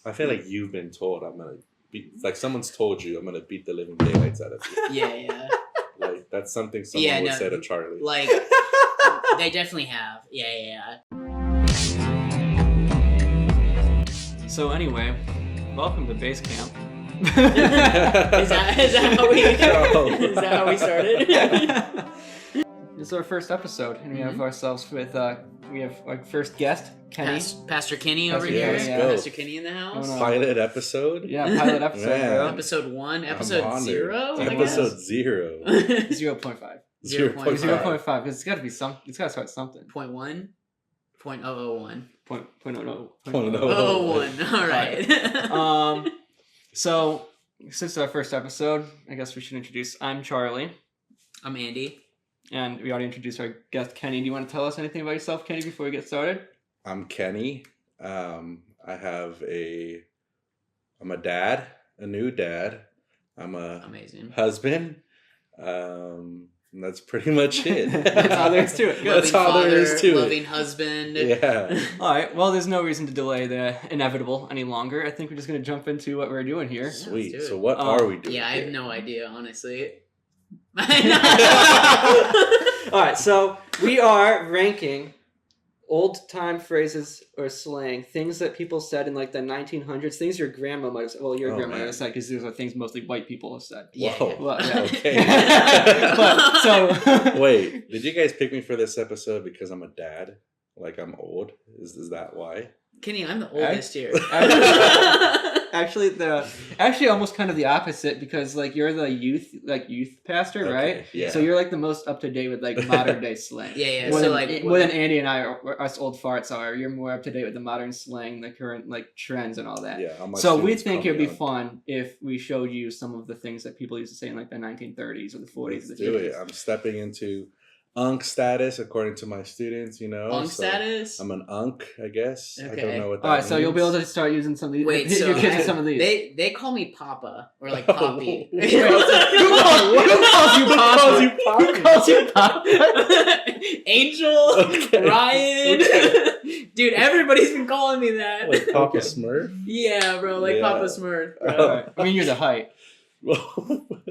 I feel like you've been told I'm gonna beat, like someone's told you I'm gonna beat the living daylights out of you. Yeah. Like that's something someone would say to Charlie. Like, they definitely have. Yeah. So anyway, welcome to Basecamp. Is that how we started? This is our first episode, and we have ourselves with we have our first guest, Kenny. Pastor Kenny over here. Pastor Kenny in the house. Pilot episode. Yeah, pilot episode. Man. Episode 1, episode 0. Episode 0. 0.5. 0.5. 0.5 because it's got to be some. It's got to start something. 0.1. 0.001. 0.00. All right. So since it's our first episode, I guess we should introduce. I'm Charlie. I'm Andy. And we already introduced our guest, Kenny. Do you want to tell us anything about yourself, Kenny, before we get started? I'm Kenny. I'm a dad, a new dad. I'm a amazing husband. And that's pretty much it. That's all there is to it. That's all there is to it. Loving husband. Yeah. All right. Well, there's no reason to delay the inevitable any longer. I think we're just going to jump into what we're doing here. Sweet. So what are we doing? Yeah, I have no idea, honestly. All right. So we are ranking old-time phrases or slang, things that people said in like the 1900s, things your grandma might have said. Well, your grandma might have said because these are things mostly white people have said. Yeah. Whoa. Well, yeah. Okay. Wait, did you guys pick me for this episode because I'm a dad? Like I'm old? Is that why? Kenny, I'm the oldest here. Actually, almost kind of the opposite because like you're the youth pastor, Okay, right? yeah. So you're like the most up to date with like modern day slang. Yeah. More So than Andy and I, us old farts are. You're more up to date with the modern slang, the current like trends and all that. Yeah. So we think it would be fun if we showed you some of the things that people used to say in like the 1930s or the 40s. Let's do it. I'm stepping into Unk status according to my students, Unk status? I'm an Unk, I guess. Okay. I don't know what that Alright, means. so you'll be able to start using some of these. Wait, hit so your kids with some of these. They call me Papa or like Poppy. Who calls you Papa? Who calls you Papa? Angel, Okay. Ryan. Okay. Dude, everybody's been calling me that. Like Papa Smurf? Yeah, bro, like Yeah. Papa Smurf. Bro. Alright. I mean, you're the height.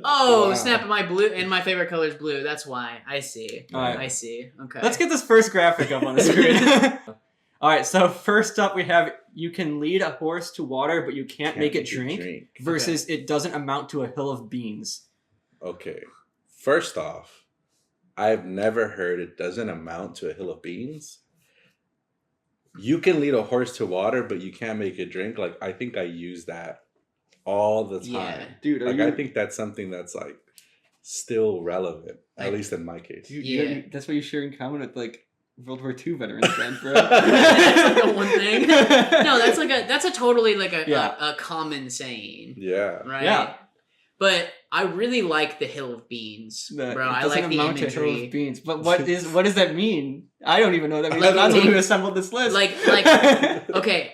Oh, Wow. snap! My blue and my favorite color is blue. That's why. I see. Alright. I see. Okay. Let's get this first graphic up on the screen. Alright, so first up we have you can lead a horse to water, but you can't make it drink. Versus it doesn't amount to a hill of beans. Okay. First off, I've never heard it doesn't amount to a hill of beans. You can lead a horse to water, but you can't make it drink. Like, I think I use that all the time. Yeah. Dude, Like, I think that's something that's, like, still relevant, at least in my case. Dude, Yeah. that's what you share in common with like World War II veterans, then, bro. That's like the one thing. No, that's a totally like a common saying. Yeah. Right. Yeah. But I really like the hill of beans, bro. I like the amount to a hill of imagery. beans. But what does that mean? I don't even know what that means. Like, I'm the one who assembled this list. Like okay,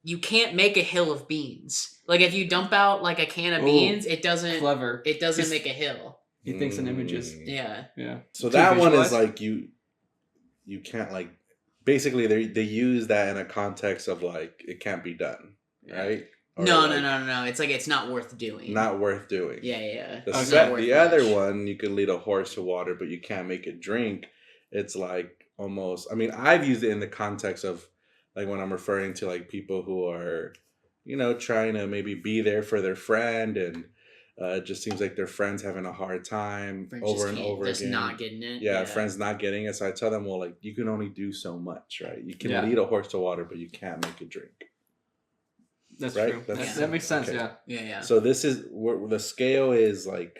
you can't make a hill of beans. Like if you dump out like a can of beans, it doesn't clever. It doesn't make a hill. He thinks in images. Yeah. Yeah. So Too that one is visualized? like you can't like basically they use that in a context of like it can't be done, right? Or No. It's like it's not worth doing. Not worth doing. Yeah. The, It's not worth the other much. one, you can lead a horse to water, but you can't make it drink. It's like almost. I mean, I've used it in the context of like when I'm referring to like people who are, trying to maybe be there for their friend, and it just seems like their friend's having a hard time Friends over just and can't- over just again. not getting it. Yeah, friends not getting it. So I tell them, well, like you can only do so much, right? You can lead a horse to water, but you can't make it drink. That's right? true. That's- That makes sense, okay. yeah. So this is where the scale is like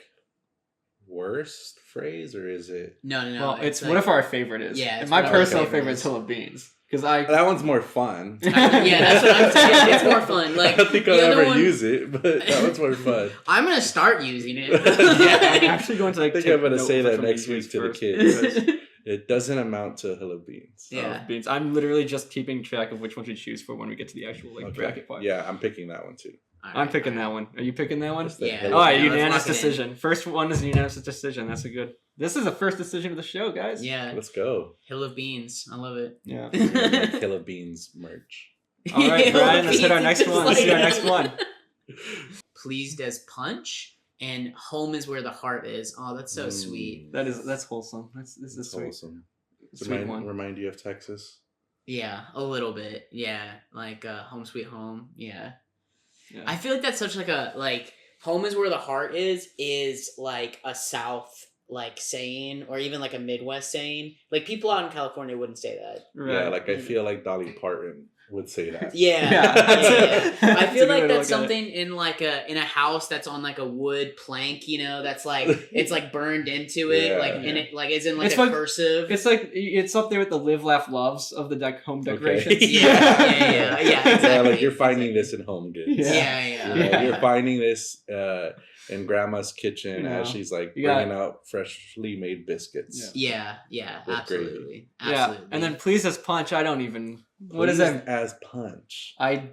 worst phrase, or is it? No. Well, it's like, what if our favorite is? Yeah, And it's my what if our personal favorite favorite is is. hill of beans. Because That one's more fun. Yeah, that's what I'm saying. It's more fun. Like I don't think the I'll other ever one- use it, but that one's more fun. I'm gonna start using it. I'm actually going to like I think take I'm gonna note say for that some of next these week to the first. kids. It doesn't amount to a hill of beans. Yeah. Hill of beans. I'm literally just keeping track of which one to choose for when we get to the actual bracket part. Yeah, I'm picking that one too. I'm picking that one. Are you picking that one? Just the Yeah. hill All of right, beans. let's unanimous lock it in. decision. First one is a unanimous decision. That's a good. This is the first decision of the show, guys. Yeah. Let's go. Hill of beans. I love it. Yeah. Like hill of beans merch. All right, Brian, let's hit our next one. Let's see our next one. Pleased as punch, and home is where the heart is. Oh, that's so sweet. That's wholesome. This is sweet. Wholesome. Sweet one. Remind you of Texas? Yeah, a little bit. Yeah, like home sweet home. Yeah. I Yeah. feel like that's such like a like home is where the heart is like a South like saying, or even like a Midwest saying. Like people out in California wouldn't say that. Yeah, like I feel like Dolly Parton would say that. Yeah, Yeah. I feel That's a good way like to that's look at something in like a house that's on like a wood plank, you know, that's like it's like burned into it, Yeah. like in it, like it's in like It's a like- cursive. It's like it's up there with the live, laugh, loves of the home decorations. Yeah, Yeah, exactly. like you're finding this in Home Goods. Yeah. Yeah, you're finding this in Grandma's kitchen Yeah. as she's like You got- bringing out freshly made biscuits. Yeah, With absolutely, Yeah, absolutely. and then please as punch. I don't even. What is that? As punch. I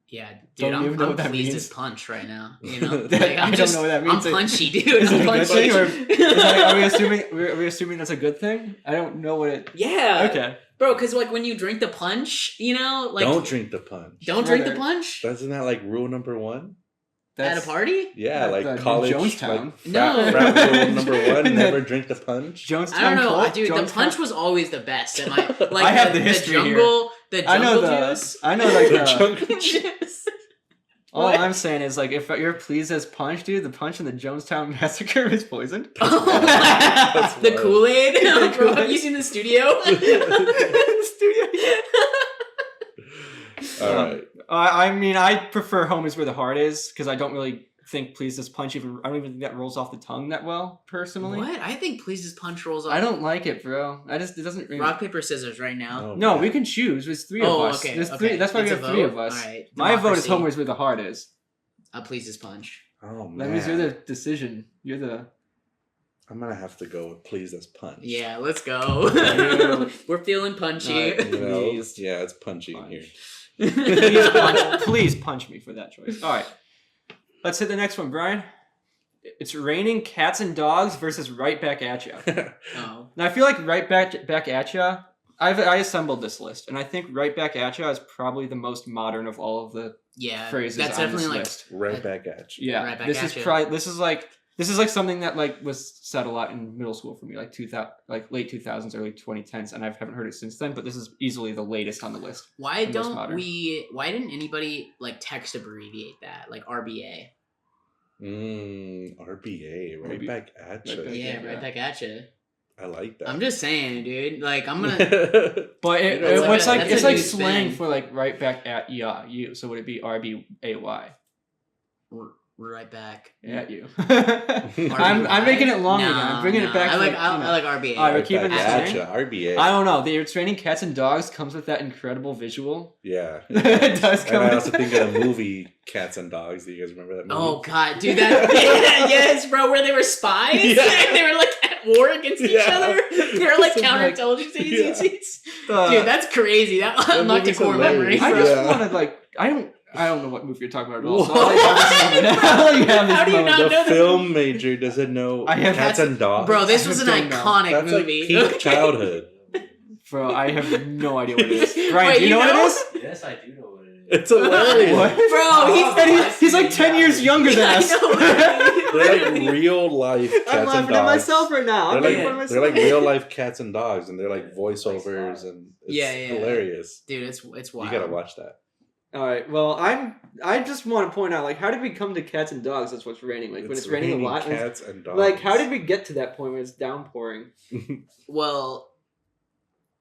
yeah, dude, Don't I'm, even know I'm what that pleased means. as punch right now. You know, I like, I'm don't just, know what that means. I'm punchy, dude. Is it I'm a good punchy. thing, or are we assuming? Are we assuming that's a good thing? I don't know what it. Yeah, Okay. bro. Because like when you drink the punch, you know, like Don't drink the punch. don't drink the Further. punch Isn't that like rule number one? at a party. Yeah, At like the- in college, Jonestown. like No. frat rule number one: never drink the punch. Jonestown. I don't know, Colt? dude. Jonestown- The punch was always the best. And like I have the history here. the I know jungle the. juice. I know like The the. jungle Juice. All What? I'm saying is like if you're pleased as punch, dude, the punch in the Jonestown massacre is poisoned. That's The wild. Kool-Aid. Bro, Kool-Aid. have you seen the studio? Studio. All right. I mean, I prefer home is where the heart is because I don't really think pleased as punch even. I don't even think that rolls off the tongue that well personally. What? I think Please as Punch rolls off. I don't like it, bro. It doesn't. Really... Rock, paper, scissors right now. Oh, No, man. we can choose. There's three Oh, of us. okay. There's okay. three. That's why It's we a have three vote? of us. All right. My vote is Democracy. home is where the heart is. Please as Punch. Oh man. That means you're the decision. You're the. I'm gonna have to go with please as punch. Yeah, let's go. Yeah. We're feeling punchy. Alright. You know? Please. Yeah, it's punchy in Punch. here. Please punch me for that choice. All right, let's hit the next one, Brian. It's raining cats and dogs versus right back at you. Oh. Now I feel like right back at you. I assembled this list, and I think right back at you is probably the most modern of all of the Yeah, phrases that's on definitely this like list. Right back at you. Yeah, Right back this at is ya. probably this is like something that like was said a lot in middle school for me, like late 2000s, early 2010s, and I haven't heard it since then. But this is easily the latest on the list. why most don't modern. why didn't anybody like text abbreviate that like RBA? RBA, right Maybe- back at you. right back Yeah, yeah. right back at you. I like that. I'm just saying, dude. Like I'm gonna. But You know, it's like that's it's a like new slang spin. for like right back at you. So would it be RBAY Right back. at you? RBY? I'm making it long No, again. I'm bringing no. it back. I to, like you I know. like RBA. All right, we're Right keeping back this at same. ya, RBA. I don't know. The It's Raining Cats and Dogs comes with that incredible visual. Yeah. It does And come I with also think of the movie Cats and Dogs. Do you guys remember that movie? Oh god, dude, that yes, bro, where they were spies. Yeah. They were like at war against each Yeah. other. They were like Something like- counterintelligence agencies. Uh, Dude, that's crazy. That unlocked a movie's core memory. hilarious. I bro. just Yeah. wanted like I don't know what movie you're talking about at all. So What? I'll let you have this How do you moment. not The know this? film major doesn't know I have- Cats and Dogs. Bro, this was an I don't know. iconic That's movie. like peak childhood. Bro, I have no idea what it is. Brian, Wait, do you know what it is? Yes, I do know what it is. It's hilarious. What? Bro, He's like 10 years younger than I us. know. They're like real life cats I'm and laughing dogs. at myself right now. I'm They're making like, fun of they're myself. like real life cats and dogs, and they're like voiceovers, and it's Yeah. hilarious. Dude, it's wild. You gotta watch that. All right. Well, I just want to point out, like, how did we come to cats and dogs? That's what's raining. Like, when it's raining a lot. Cats and dogs. Like, how did we get to that point when it's downpouring? Well,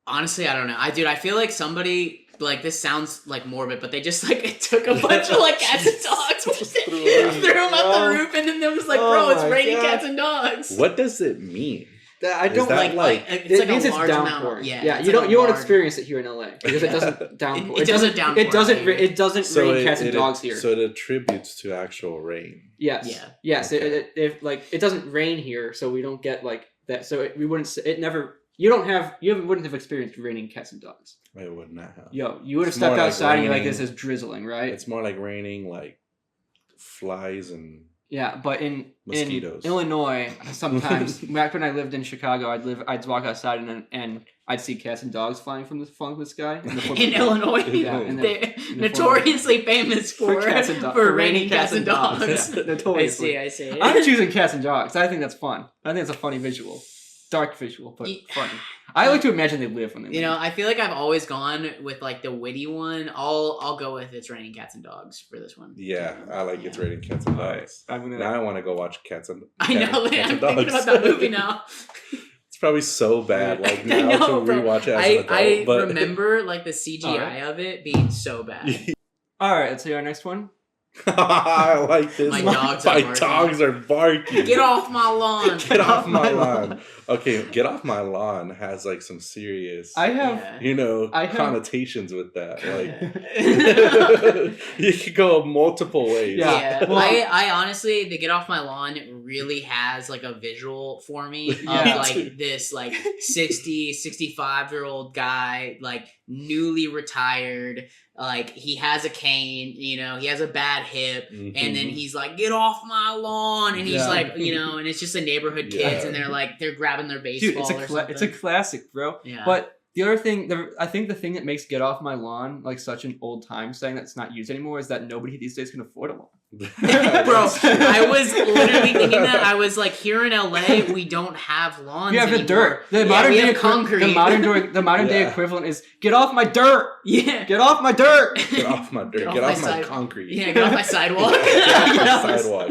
honestly, I don't know. I feel like somebody like this sounds like morbid, but they just like took a bunch of like cats and dogs, threw them out the roof, and then there was like, Oh bro, it's my raining God. cats and dogs. What does it mean? I Is don't that like. like- it's It like means a it's large amount. downpouring. Yeah, it's you like a won't large- experience it here in LA because it doesn't downpour. It doesn't downpour It doesn't. here. It doesn't So rain cats and dogs here. So it attributes to actual rain. Yes. Yeah. Yes. Okay. If like it doesn't rain here, so we don't get like that. So we wouldn't. It never. You wouldn't have experienced raining cats and dogs. I would not have. Yo, you would have It's more stepped like outside and you're like, raining. this is drizzling, right? It's more like raining, like flies and Yeah, but in Mosquitoes. Illinois, sometimes back when I lived in Chicago, I'd walk outside and I'd see cats and dogs flying from the sky. In Illinois, Yeah, in the- they're in the notoriously famous for cats and dogs. for raining cats and dogs. Yeah, notoriously. I see. I'm choosing cats and dogs. I think that's fun. I think it's a funny visual. Dark visual, but funny. I like to imagine they live when they live. I feel like I've always gone with like the witty one. I'll go with It's Raining Cats and Dogs for this one. Yeah, I like It's Raining Cats and Dogs. I'm gonna. Now I want to go watch Cats and I know, Cats I'm and thinking Dogs. about that movie now. It's probably so bad. Like I now know, to bro. rewatch it as an adult. I but remember like the CGI Alright. of it being so bad. All right, let's see our next one. I like this. My one. dogs are My barking. dogs are barking. Get off my lawn! Get off my lawn. Okay, Get Off My Lawn has like some serious, I have. Yeah. I have- connotations with that. Like you could go multiple ways. Yeah. Yeah, Well- I honestly, the Get Off My Lawn really has like a visual for me of Yeah. like this like 60, 65-year-old guy, like newly retired, like he has a cane, he has a bad hip, and then he's like, get off my lawn, and he's Yeah. like, and it's just the neighborhood kids, Yeah. and they're grabbing their baseball Dude, or something. it's a classic, bro. Yeah. But the other thing, I think the thing that makes "Get Off My Lawn" like such an old time saying that's not used anymore is that nobody these days can afford a lawn. Bro, I was literally thinking that. I was like, here in LA, we don't have lawns. You have the anymore. dirt. The Yeah, modern we day have concrete. The modern day Yeah. equivalent is "Get off my dirt! Yeah. Get off my dirt!" Get off my dirt. Get off my concrete. Yeah, get off my sidewalk. Get off my sidewalk.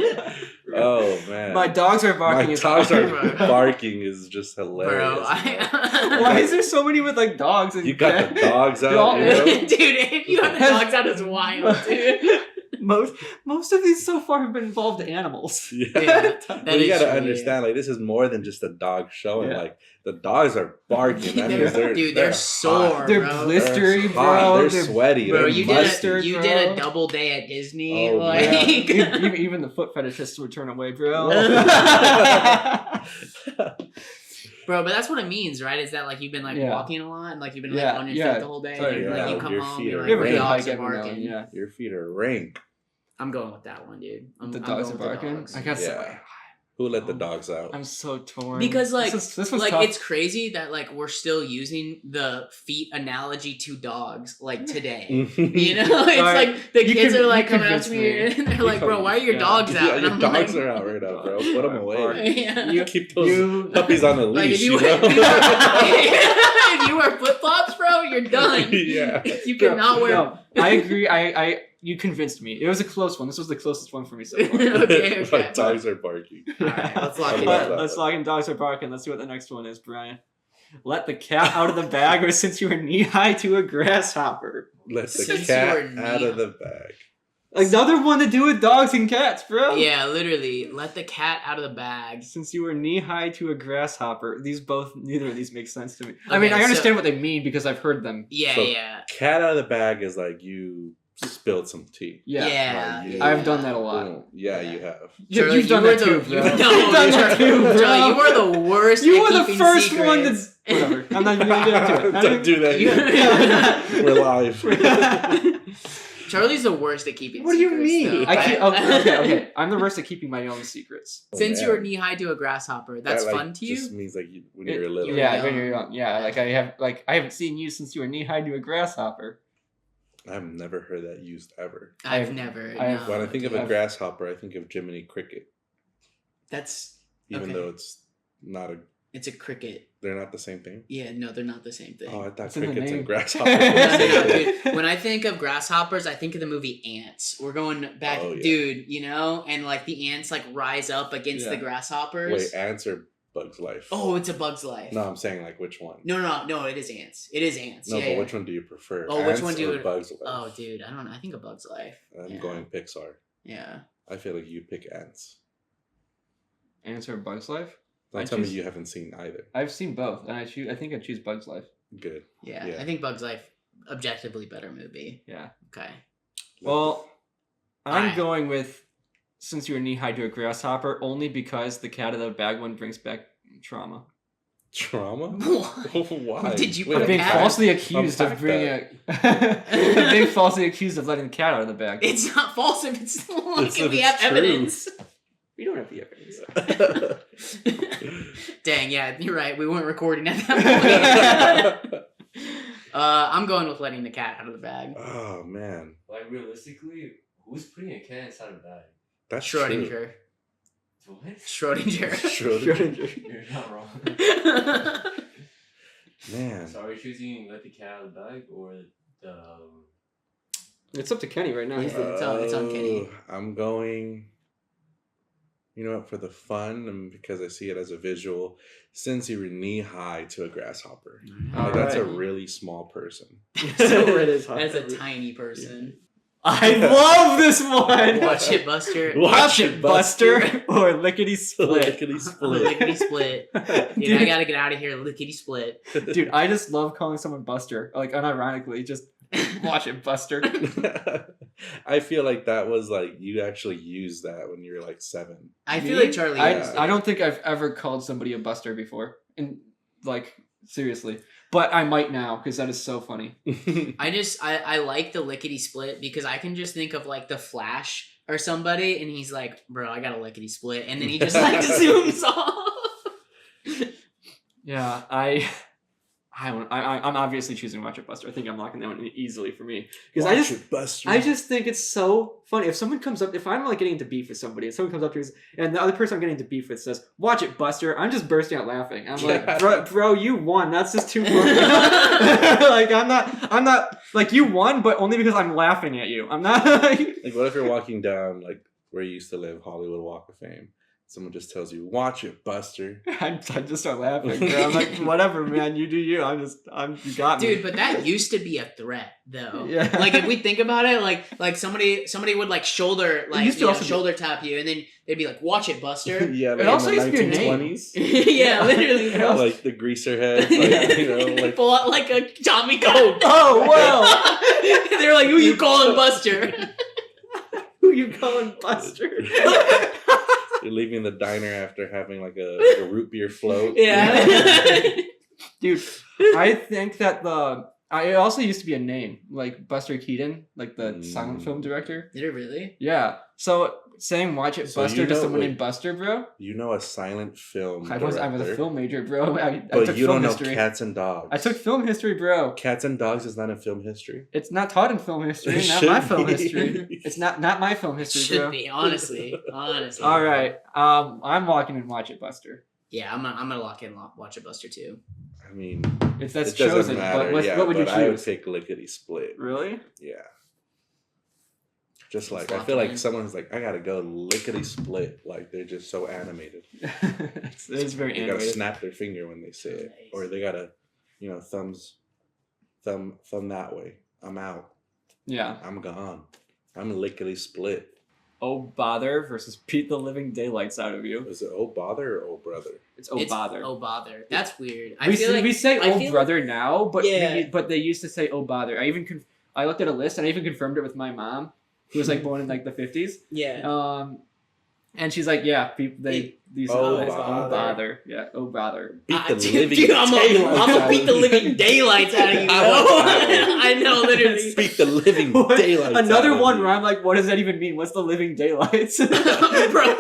Oh man. My dogs are barking. My is dogs are Bro. barking is just hilarious. Bro, Why is there so many with like dogs? And You got the dogs out, Dog- you know? dude, if you have the dogs out, it's wild, dude. Most of these so far have been involved animals. Yeah. Yeah. But you is gotta true, understand, like this is more than just a dog showing. Yeah. Like the dogs are barking. That means They're hot. sore, They're bro. blistery, They're bro. hot. They're They're- sweaty. Bro, They're you mustard, did bro. a double day at Disney, Oh, like. Yeah. even the foot fetishists would turn away, bro. Bro, but that's what it means, right? Is that like you've been like Yeah. walking a lot and like you've been like Yeah, on your yeah. feet the whole day, Totally, and like yeah. you come Your home, feet you're are like, You ever the get a dogs hike are every now and barking. then, yeah. Your feet are rank. I'm going with that one, dude. The I'm dogs are going with the barking. dogs. I got Yeah. Who let the Oh. dogs out? I'm so torn Because like, this was like tough. it's crazy that like we're still using the feet analogy to dogs like today. You know, it's Alright, like the you kids con- are like you coming up to me convinced and they're like, "Bro, why are your Yeah. dogs out?" Yeah, And your I'm dogs like, are out right now, bro. Put them away. Yeah. You- Keep those you- puppies on a Like leash. if you, you know? if you wear flip flops, bro, you're done. Yeah. You cannot wear. No, I agree. You convinced me. It was a close one. This was the closest one for me so far. Okay. My dogs are barking. Alright, let's lock I it love in. that. Let's log in. Dogs are barking. Let's see what the next one is, Brian. Let the cat out of the bag, or since you were knee high to a grasshopper. Let the Since cat you were out of neat. the bag. Another one to do with dogs and cats, bro. Yeah, literally, let the cat out of the bag. Since you were knee high to a grasshopper, neither of these make sense to me. I Okay, mean, I so- understand what they mean because I've heard them. Yeah, So- yeah, Cat out of the bag is like you spilled some tea. Yeah, yeah. Like, I've done that a lot. Boom. Yeah, you have. Charlie, You've done you were that too, the- bro. you- You've no, done that too, bro. Charlie, you were the worst. You at were the keeping first one secrets. that's whatever. I'm not even gonna get into it. Don't do that. You- We're live. Charlie's the worst at keeping. What do you secrets, mean? though. Okay. I'm the worst at keeping my own secrets. Since Oh, you were man. knee high to a grasshopper, that's That, like, fun to you. Just means like when you're little. Yeah. Yeah, when you're young. Yeah, I haven't seen you since you were knee high to a grasshopper. I've never heard that used ever. I've I've- never. I've- When I think of a I've- grasshopper, I think of Jiminy Cricket. That's Even Okay. though it's not a, it's a cricket. they're not the same thing. Yeah, no, they're not the same thing. Oh, I thought It's in the crickets name. and grasshoppers. were No, the no, same no, thing. dude. When I think of grasshoppers, I think of the movie Ants. We're going back, Oh, yeah. dude. And like the ants like rise up against the Yeah. grasshoppers. Wait, ants or Bugs Life? Oh, it's a Bug's Life. No, I'm saying like which one? No, it is ants. It is ants. No, yeah, but yeah. which one do you prefer? Oh, Ants which one do or you- Bugs Life? Oh, dude, I don't know. I think a Bug's Life. I'm yeah. going Pixar. Yeah. I feel like you pick ants. Answer Bug's Life. Don't I tell me choose- you haven't seen either. I've seen both, and I think I choose Bug's Life. Good. Yeah. Yeah. I think Bug's Life, objectively better movie. Yeah. Okay. Well, I'm Alright. going with since you were knee high to a grasshopper only because the cat out of the bag one brings back trauma. Trauma? What? Why? Did you Wait, put Of being cat- falsely accused of unpack bringing of being falsely accused of letting the cat out of the bag. It's not false if it's like It's if if we it's have true. evidence. We don't have the evidence. Dang, yeah, you're right. We weren't recording at that point. I'm going with letting the cat out of the bag. Oh man, Like realistically, who's putting a cat inside a bag? that's true. Schrodinger. What? Schrodinger. Schrodinger. You're not wrong. Man, So are you choosing let the cat out of the bag or the? It's up to Kenny right now. He's the It's on Kenny. I'm going. You know what? For the fun, and because I see it as a visual, since you were knee high to a grasshopper, All that's a right. really small person. So it is. That's a tiny person. I love this one. Watch it, Buster. Watch it, Buster, or lickety split. Lickety split. Lickety split. Dude, I gotta get out of here. Lickety split. Dude, I just love calling someone Buster. Like, unironically, just watch it, Buster. I feel like that was like you actually used that when you were like 7. I feel Me? like Charlie. I don't think I've ever called somebody a Buster before. And, like, seriously. But I might now, because that is so funny. I like the lickety split because I can just think of like the Flash or somebody, and he's like, "Bro, I got a lickety split," and then he just like zooms off. Yeah, I'm obviously choosing Watch It Buster. I think I'm locking that one in easily for me. Because I just think it's so funny. If someone comes up, if I'm like getting into beef with somebody, and someone comes up to me and the other person I'm getting into beef with says, "Watch it, Buster," I'm just bursting out laughing. I'm like, bro, you won. That's just too funny. Like I'm not like you won, but only because I'm laughing at you. I'm not like what if you're walking down like where you used to live, Hollywood Walk of Fame? Someone just tells you, "Watch it, Buster." I just start laughing. Bro. I'm like, whatever, man. You do you. You got me. Dude, but that used to be a threat, though. Yeah. Like if we think about it, like somebody would like shoulder used to also be- shoulder tap you, and then they'd be like, "Watch it, Buster." Yeah, It like also in the used to be a name. 1920s. Yeah, literally. Yeah. Like the greaser head, like, you know, like Pull out like a Tommy gun. Oh, wow. They're like, "Who you calling Buster?" Who you calling Buster? you're leaving the diner after having like a root beer float. Yeah. Dude, I think that it also used to be a name, like Buster Keaton, like the silent film director. Did it really? Yeah. So saying "Watch it, So Buster" you to know- someone wait. named Buster, bro. You know a silent film I was a director, film major, bro. I but took you film don't know history. Cats and Dogs. I took film history, bro. Cats and Dogs is not in film history. It's not taught in film history. It Not should my film be. history. It's not my film history, Should bro. be, honestly. All right. I'm walking in "Watch It, Buster." Yeah, I'm gonna lock in Watch It, Buster too. I mean, That's it doesn't chosen. matter. But Yeah, what would you but I would choose? pick Lickety Split. Really? Yeah. Just like Just I lock feel it like in. someone's like, I gotta go lickety split. Like they're just so animated. it's very They gotta animated. snap their finger when they say it, Nice. or they gotta, thumb that way. I'm out. Yeah. I'm gone. I'm lickety split. Oh bother versus beat the living daylights out of you. Is it oh bother or oh brother? It's oh bother. Oh bother. That's weird. I we feel say, like we say I oh feel brother now, but Yeah. but they used to say oh bother. I looked at a list and I even confirmed it with my mom, who was like born in like the 50s. yeah. And she's like, yeah, they these Oh, oh bother. bother. Yeah, oh bother. Beat the Dude, living dude, I'm daylights gonna out beat of the you. living daylights out of you. I like Bro. that one. I know, literally. Beat the living What? daylights. Another out of one you. where I'm like, what does that even mean? What's the living daylights? Bro,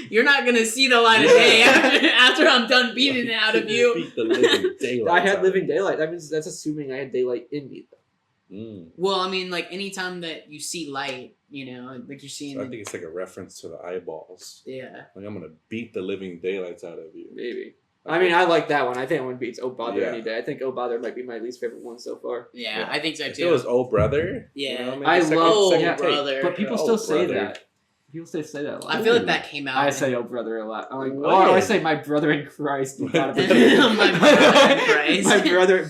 you're not gonna see the light of day after I'm done beating it out of you. Beat the living daylights. I had out living of you. daylight. That means that's assuming I had daylight in me. Mm. Well, I mean, like anytime that you see light, like you're seeing. So I think it's like a reference to the eyeballs. Yeah. Like I'm gonna beat the living daylights out of you. Maybe. I mean, I like that one. I think that one beats Oh Bother Yeah. any day. I think Oh Bother might be my least favorite one so far. Yeah, Yeah. I think so If too. it was oh brother, Yeah. maybe I second- love second yeah, take. brother. But people Oh, still say brother. that. People still say that a lot. I feel like that came out. I say "Oh brother" a lot. I'm like, When? oh, I say "My brother in Christ." You gotta be My kidding me. brother in Christ. My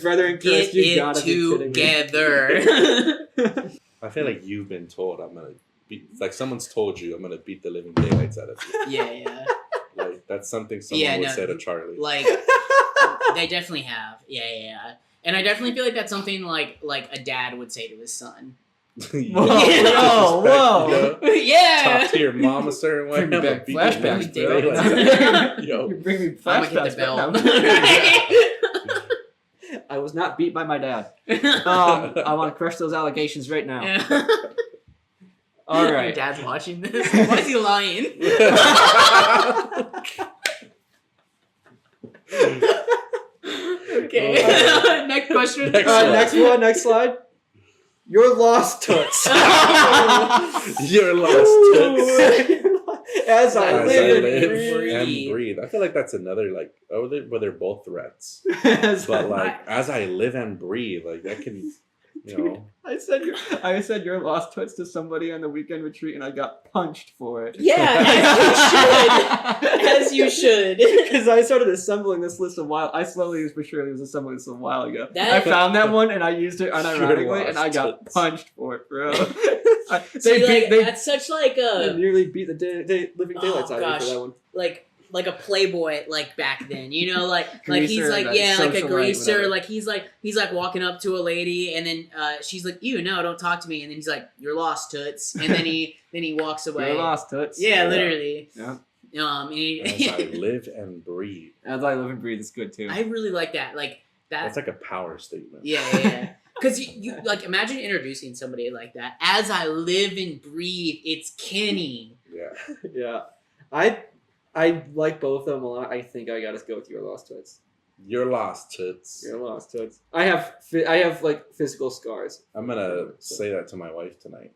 brother in Christ. Get You gotta it be kidding together. I feel like you've been told I'm gonna beat. Like someone's told you I'm gonna beat the living daylights out of you. yeah. Like that's something someone Yeah, would no, say to Charlie. Like they definitely have. Yeah. And I definitely feel like that's something like a dad would say to his son. Whoa, Disrespect, whoa. Yeah. Talk to your mom a certain way. Bring me I'm gonna back beat the flashbacks, living bro. daylights out of you. Yo, You bring me I'm gonna hit flashbacks the bell. right now. I was not beat by my dad. I want to crush those allegations right now. Yeah. All Your right. dad's watching this. Why is he lying? Okay. Next question. Next slide. Your lost toots. You're lost toots. As I As live I and live breathe. and breathe. I feel like that's another like they're both threats. As But I- like as I live and breathe, like that can I said your lost toots to somebody on the weekend retreat, and I got punched for it. Yeah, as you should. Because I started assembling this list I slowly but surely was assembling this a while ago. I found that one and I used it unironically, and I got toots. punched for it, bro. That's such like They a nearly beat the living daylights out of me gosh. for that one. like a playboy like back then, you know, like he's Greaser, like like yeah, like a socialite, greaser, whatever. like he's like walking up to a lady, and then she's like, "Ew, no, don't talk to me," and then he's like, "You're lost, toots," and then he walks away. You're lost toots. Yeah, literally. Yeah. And as I live and breathe. As I live and breathe is good too. I really like that. Like that. That's like a power statement. Yeah. Because you like imagine introducing somebody like that. As I live and breathe, it's Kenny. Yeah. Yeah. I like both of them a lot. I think I gotta go with your lost toots. You're lost, toots. Your lost toots. I have like physical scars. I'm gonna say that to my wife tonight.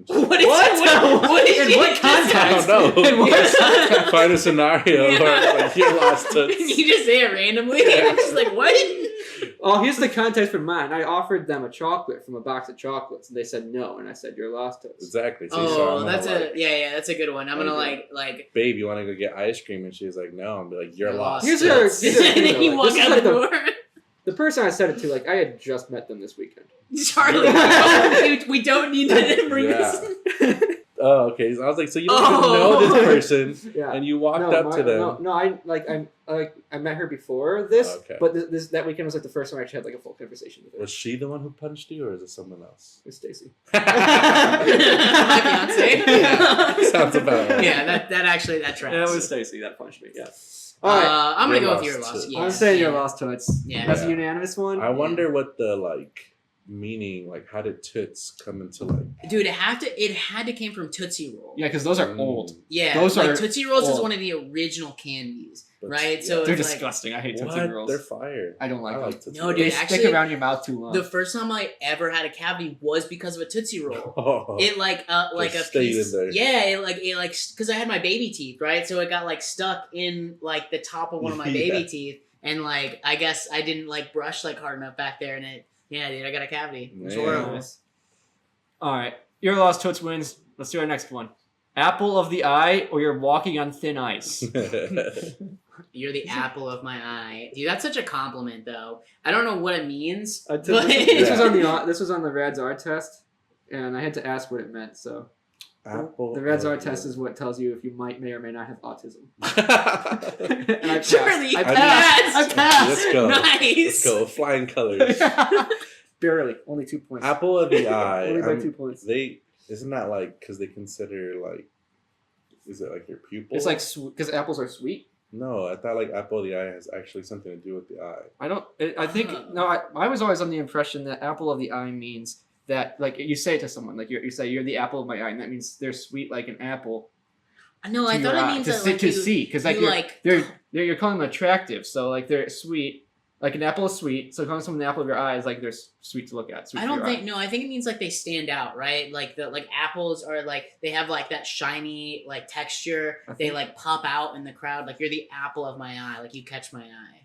What is what is In she- what context? I don't know. In what Find a scenario where like, you're lost, toots. You just say it randomly. I'm just like, what? Oh, here's the context for mine. I offered them a chocolate from a box of chocolates, and they said no, and I said you're lost toots. Exactly. See, so Oh, I'm that's gonna, that's a good one. I'm gonna Okay. like. babe, you want to go get ice cream? And she's like, no. I'm like, you're lost. Here's toots. Here's and then you like, walk this is out like the the- door. The person I said it to, like, I had just met them this weekend. Charlie, we don't need to bring this. Oh, okay. So I was like, so you don't even know this person, Yeah. and you walked up to them. No, I met her before this, Okay. but this that weekend was like the first time I actually had like a full conversation with her. Was she the one who punched you, or is it someone else? It was Stacy. My fiance. Yeah. Sounds about right. Yeah, that actually tracks. Yeah, it was Stacy that punched me. Yeah. All right. I'm gonna You're go with your lost, loss. too. Yeah, I'm saying yeah. you're lost toots. Yeah. That's a Yeah. unanimous one. I wonder what the like meaning, like how did toots come into like? Dude, it had to came from Tootsie Roll. Yeah, because those are Mm. old. Yeah, Those like are Tootsie Rolls is old. one of the original candies, But- right? So They're it's like disgusting. I hate What? Tootsie Rolls. They're fire. I don't like them. Tootsie No, Rolls. dude, They actually, stick around your mouth too long. the first time I ever had a cavity was because of a Tootsie Roll. Oh. It like a Just stayed piece. in there. Yeah, it like because I had my baby teeth, right? So it got like stuck in like the top of one of my baby Yeah. teeth, and like I guess I didn't like brush like hard enough back there, and dude, I got a cavity. It was Man. horrible. Nice. All right, your lost toots wins. Let's do our next one. Apple of the eye, or you're walking on thin ice. You're the apple of my eye, dude. That's such a compliment, though. I don't know what it means. This but- was on the Rad's art test, and I had to ask what it meant. So Apple. the Rad's of art the- test is what tells you if you may or may not have autism. Let's And I passed. Charlie, I passed. I passed. go. Nice. Let's go. Flying colors. Barely, only 2 points. Apple of the eye. Only by I'm- 2 points. Isn't that like because they consider like, is it like your pupil? It's like because apples are sweet. no. I thought like apple of the eye has actually something to do with the eye. I don't. I think no. I was always on the impression that apple of the eye means that like you say it to someone like you say you're the apple of my eye, and that means they're sweet like an apple. No, I to thought your it eye, means to that see, like to you, see because like you you're, like you're calling them attractive, so like they're sweet. Like an apple is sweet, so calling someone the apple of your eye is like they're sweet to look at. Sweet I to don't your think eye. no. I think it means like they stand out, right? Like the apples are like they have like that shiny like texture. I They think- like pop out in the crowd. Like you're the apple of my eye. Like you catch my eye.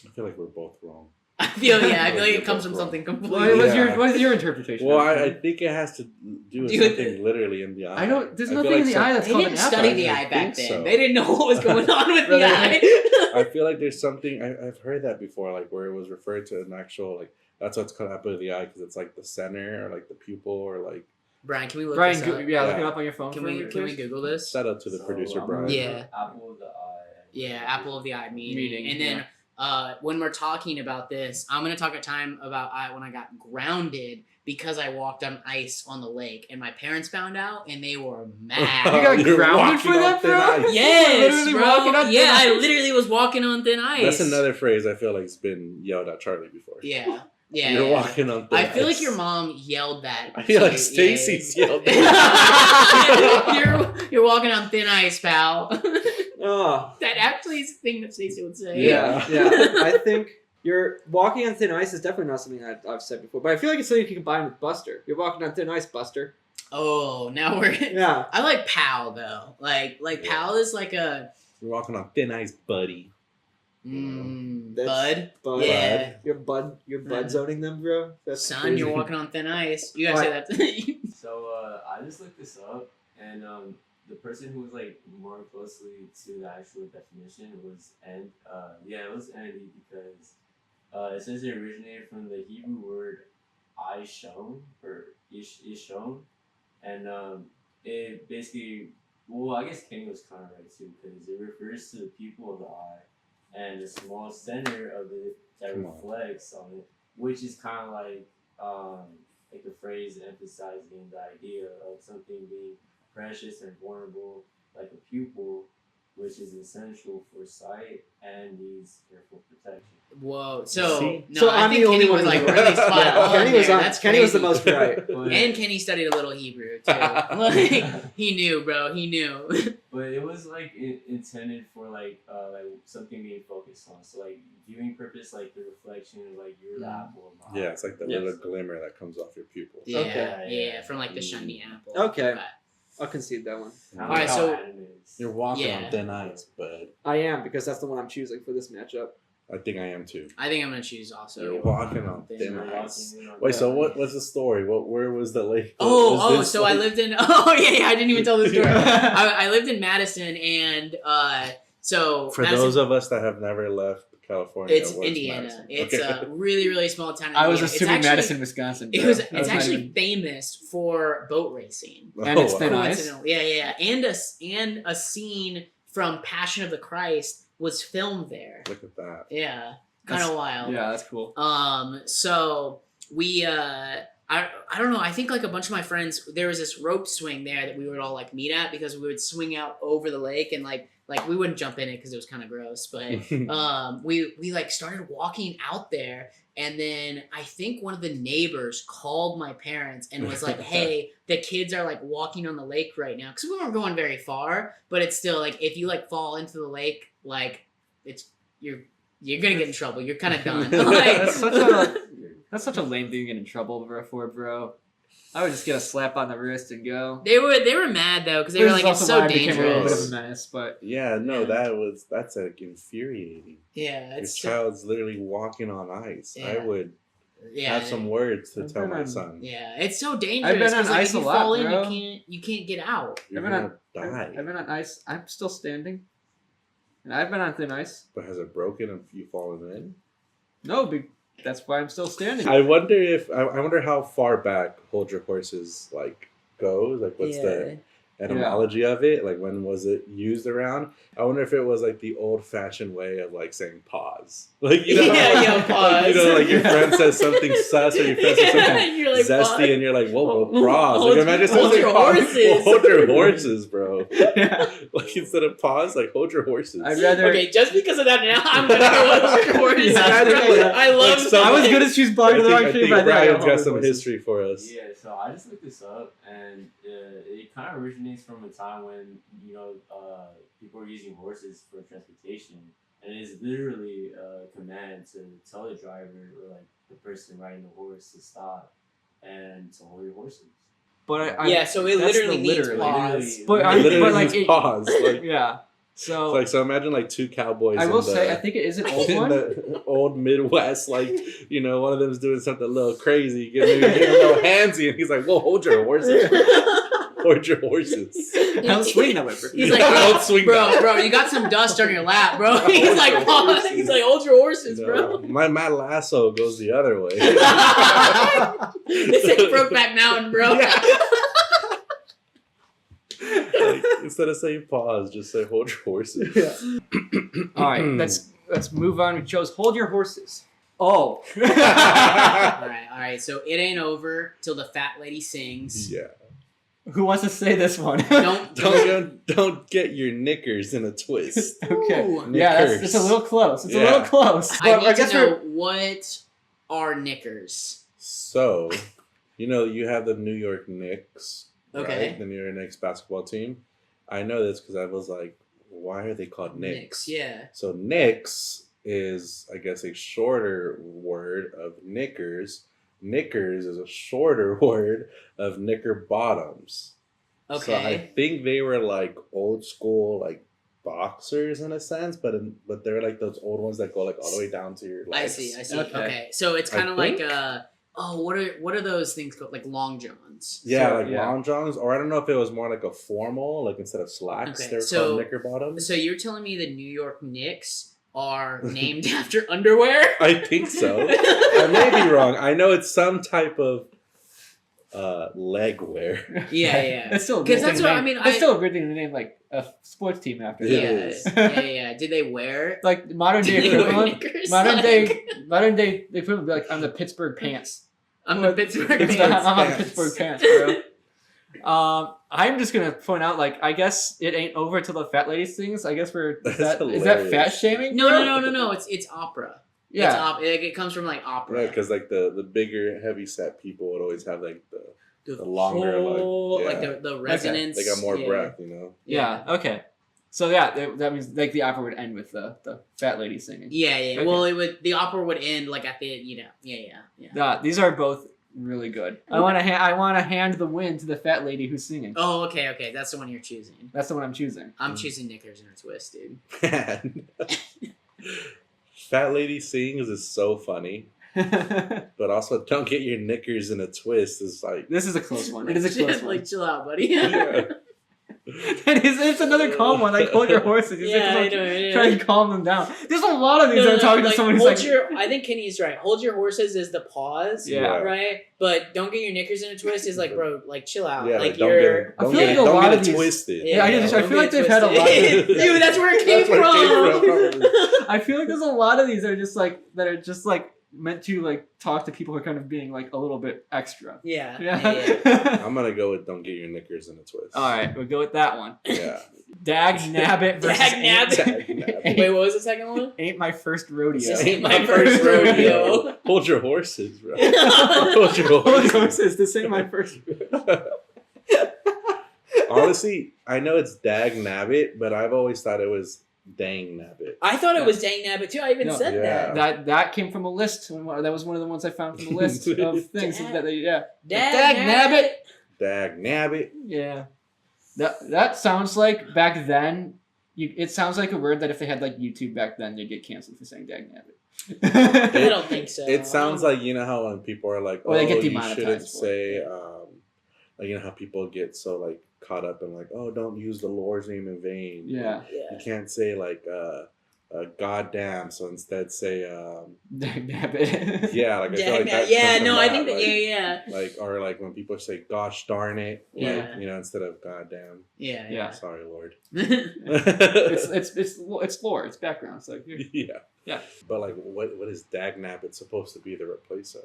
I feel like we're both wrong. I feel like You're it comes from both something What completely. was Yeah. what is your interpretation? Well, of it? I think it has to do with Dude, something literally in the eye. I don't. There's I feel nothing like in the some- eye that's They called didn't an apple. study the I eye back think then. so. They didn't know what was going on with the Really? eye. I feel like there's something I've heard that before, like where it was referred to an actual like that's what's called apple of the eye because it's like the center or like the pupil or like Brian, can we look Brian, this up? look Yeah. it up on your phone. Can for we me, can we please? Google this? shout out to the So, producer I'm Brian. gonna Yeah. put Apple of the eye. Yeah, apple of the eye meaning. Meaning, And then when we're talking about this, I'm gonna talk a time about when I got grounded because I walked on ice on the lake, and my parents found out, and they were mad. You got You're grounded walking for on that, thin bro? ice. Yes, Literally bro. walking on thin Yeah, I ice. literally was walking on thin ice. That's another phrase I feel like has been yelled at Charlie before. Yeah. Yeah. You're yeah. walking on thin I feel like ice. your mom yelled that. I feel to like you. Stacy's yelled you're walking on thin ice, pal. Oh, That actually is a thing that Stacey would say. yeah. I think you're walking on thin ice is definitely not something I've said before, but I feel like it's something you can combine with Buster. You're walking on thin ice, Buster. Oh, now we're. Yeah. I like pal though. Like Yeah. pal is like a You're walking on thin ice, buddy. That's- bud. Bud. Yeah. You're bud zoning them, bro. That's Son, crazy. you're walking on thin ice. You gotta say that. So I just looked this up, and the person who was like more closely to the actual definition was it was Andy because it says it originated from the Hebrew word ishon or ishon, and it basically I guess Kenny was kind of right too because it refers to the pupil of the eye and the small center of it that Come on. reflects on it, which is kind of like a phrase emphasizing the idea of something being precious and vulnerable, like a pupil, which is essential for sight and needs careful protection. Whoa. So See? no, So I I'm think the only Kenny one was who like knew. really spot Yeah, on Kenny was there. on- That's Kenny was the crazy. most right. But, And Kenny studied a little Hebrew too. Like he knew, bro. He knew. but it was like intended for like something being focused on. So like viewing purpose, like the reflection, like you're the apple of my eye. Yeah, it's like the Yes. little glimmer that comes off your pupil. Yeah, Okay. yeah, from like the shiny apple. Okay. I'll concede that one. Kinda Alright, how so- anime is. You're walking Yeah. on thin ice, bud. I am because that's the one I'm choosing for this matchup. I think I am too. I think I'm gonna choose also. You're walking on Thin thin You're ice. walking on Wait, so thin what's the story? Where was the lake? Oh, Was this, so I like- lived in. Oh yeah, I didn't even tell the story. I lived in Madison, and so For Madison, those of us that have never left California, it's where's Indiana. Madison? It's Okay. a really really small town. In I was Indiana. It's assuming actually- Madison, Wisconsin. It bro. was. That It's not actually even- famous for boat racing. And Oh, it's thin wow. ice. Coincidentally, yeah, and a scene from Passion of the Christ was filmed there. Look at that. Yeah, kind of That's- wild. Yeah, that's cool. So we I don't know, I think like a bunch of my friends, there was this rope swing there that we would all like meet at because we would swing out over the lake and like we wouldn't jump in it because it was kind of gross, but we like started walking out there, and then I think one of the neighbors called my parents and was like, hey, the kids are like walking on the lake right now, because we weren't going very far, but it's still like if you like fall into the lake, like it's you're gonna get in trouble, you're kind of done. Like, That's such a lame thing to get in trouble for, bro. I would just get a slap on the wrist and go. they were mad though because they were This is like, it's also so why I became a little bit of a dangerous. menace, but Yeah, no, Yeah. that's like infuriating. Yeah, Your it's so, child's literally walking on ice. I Yeah. would yeah, have some words to I've tell been my on- son. yeah, it's so dangerous. I've been 'cause, on like, ice if you a lot, fall in, bro. you can't get out. You're I've been gonna die. I've been on ice. I'm still standing. And I've been on thin ice. But has it broken and you fallen in? No, that's why I'm still standing. I wonder how far back Hold Your Horses like goes. Like what's the etymology of it? Like when was it used around? I wonder if it was like the old fashioned way of like saying pause. Like you know, Yeah, like, yeah, like, pause. you know, like your friend says something sus or your friend says something You're like, zesty, "Pause." and you're like, whoa, Hold- pause. hold- Like imagine hold something your pause. horses. Hold your horses, bro. Yeah. Like instead of pause, like hold your horses. I'd rather. Okay, just because of that, now I'm gonna go with your horses. Yeah, bro. I love. like some- I was gonna choose I blind to the think, right I tree, think but I Brian's got got some history for us. Yeah, so I just looked this up, and it kind of originates from a time when people were using horses for transportation, and it is literally a command to tell the driver or like the person riding the horse to stop and to hold your horses. But Yeah, so it that's literally the means literally. pause. But It I- literally but, like, means it- pause. Like, yeah. So like so imagine like two cowboys I will in the, say I think it is an old in one. the old Midwest, like, you know, one of them's doing something a little crazy, maybe getting a little handsy, and he's like, whoa, hold your horses. Hold your horses. Don't swing that way, bro. He's like, Don't swing bro, that. bro, you got some dust on your lap, bro. He's Hold like, your pause. horses. He's like, hold your horses, You bro. know, my lasso goes the other way. This ain't Brokeback Mountain, bro. Yeah. Like, instead of saying pause, just say hold your horses. All right, let's move on. We chose hold your horses. Oh. All right. So it ain't over till the fat lady sings. Yeah. Who wants to say this one? Don't get your knickers in a twist. Okay. Ooh. Yeah, Knickers. it's a little close. It's a Yeah. little close. I But need I guess to know we're what are knickers? So, you have the New York Knicks, Okay. right? The New York Knicks basketball team. I know this because I was like, why are they called Knicks? Yeah. So Knicks is, I guess, a shorter word of knickers. Knickers is a shorter word of knicker bottoms. Okay. So I think they were like old school, like boxers in a sense, but they're like those old ones that go like all the way down to your legs. I see. Okay. Okay. So it's kind of I like think- what are those things called? Like long johns. Yeah, So, like yeah. long johns, or I don't know if it was more like a formal, like instead of slacks, Okay, they're so- called knicker bottoms. So you're telling me the New York Knicks are named after underwear? I think so. I may be wrong. I know it's some type of leg wear. Yeah. That's still a 'Cause good that's thing what to I name. mean, That's I- still a good thing to name like a sports team after. It Yeah, is. yeah. Did they wear? Like modern day Did they wear equivalent. knickers? Modern day equivalent would be like I'm the Pittsburgh pants. I'm the Pittsburgh It's Pants. I'm on Pittsburgh pants, bro. I'm just gonna point out, like, I guess it ain't over till the fat lady sings. I guess we're is That's that fat hilarious. shaming? No. It's opera. Yeah, It comes from like opera. Right, because like the bigger, heavy set people would always have like the longer, whole, like, like yeah. the resonance. they got more yeah. breath, yeah. Okay, so yeah, that means like the opera would end with the fat lady singing. Yeah. Okay. Well, the opera would end like at the Yeah. These are both really good. I want to hand the win to the fat lady who's singing. Oh, okay. That's the one you're choosing. That's the one I'm choosing. I'm choosing Knickers in a Twist, dude. Man. Fat lady sings is so funny, but also don't get your knickers in a twist is like. This is a close one. It is a close one. Like, chill out, buddy. Yeah. It's another calm one. Like, hold your horses. It's Yeah, I like, know. try and calm them down. There's a lot of these. I'm talking to someone who's hold like, I think Kenny's right. Hold your horses is the pause. Yeah. Right? But don't get your knickers in a twist is like, bro, like, chill out. Yeah, like, don't you're. get it, I don't feel get like it, a don't lot get of it these- twisted. Yeah, I don't feel like get they've had a lot twisted. of- Dude, that's where it came That's where it came from. from. I feel like there's a lot of these that are just like meant to like talk to people who are kind of being like a little bit extra. Yeah. I'm gonna go with don't get your knickers in a twist. All right, we'll go with that one. Yeah. Dag Nabbit versus Dag Nabbit. Dag Nabbit. Wait, what was the second one? Ain't my first rodeo. Ain't my first rodeo. Hold your horses, bro. Hold your Hold horses. on, says this ain't my first. Honestly, I know it's Dag Nabbit, but I've always thought it was Dang Nabbit. I thought it was Dang Nabbit too. I even No. said Yeah. that. That came from a list. That was one of the ones I found from a list of things that they Dag Nabbit. Dag Nabbit. Yeah. That sounds like back then. It sounds like a word that if they had like YouTube back then, they'd get canceled for saying Dag Nabbit. I don't think so. It sounds like, you know how when people are like, Or they get you demonetized shouldn't for it, say, yeah. like, you know how people get so like caught up in like, oh, don't use the Lord's name in vain. Yeah. You Yeah. can't say like, goddamn. So instead say, Dag Nabbit. yeah, like I feel like that Yeah, comes from no, I that, think that. like, Yeah. Like, or like when people say, gosh darn it, like, Yeah. you know, instead of goddamn. Yeah. Yeah. Sorry, Lord. It's lore. It's background. It's like Yeah. Yeah. But like, what is Dag Nabbit supposed to be the replace of?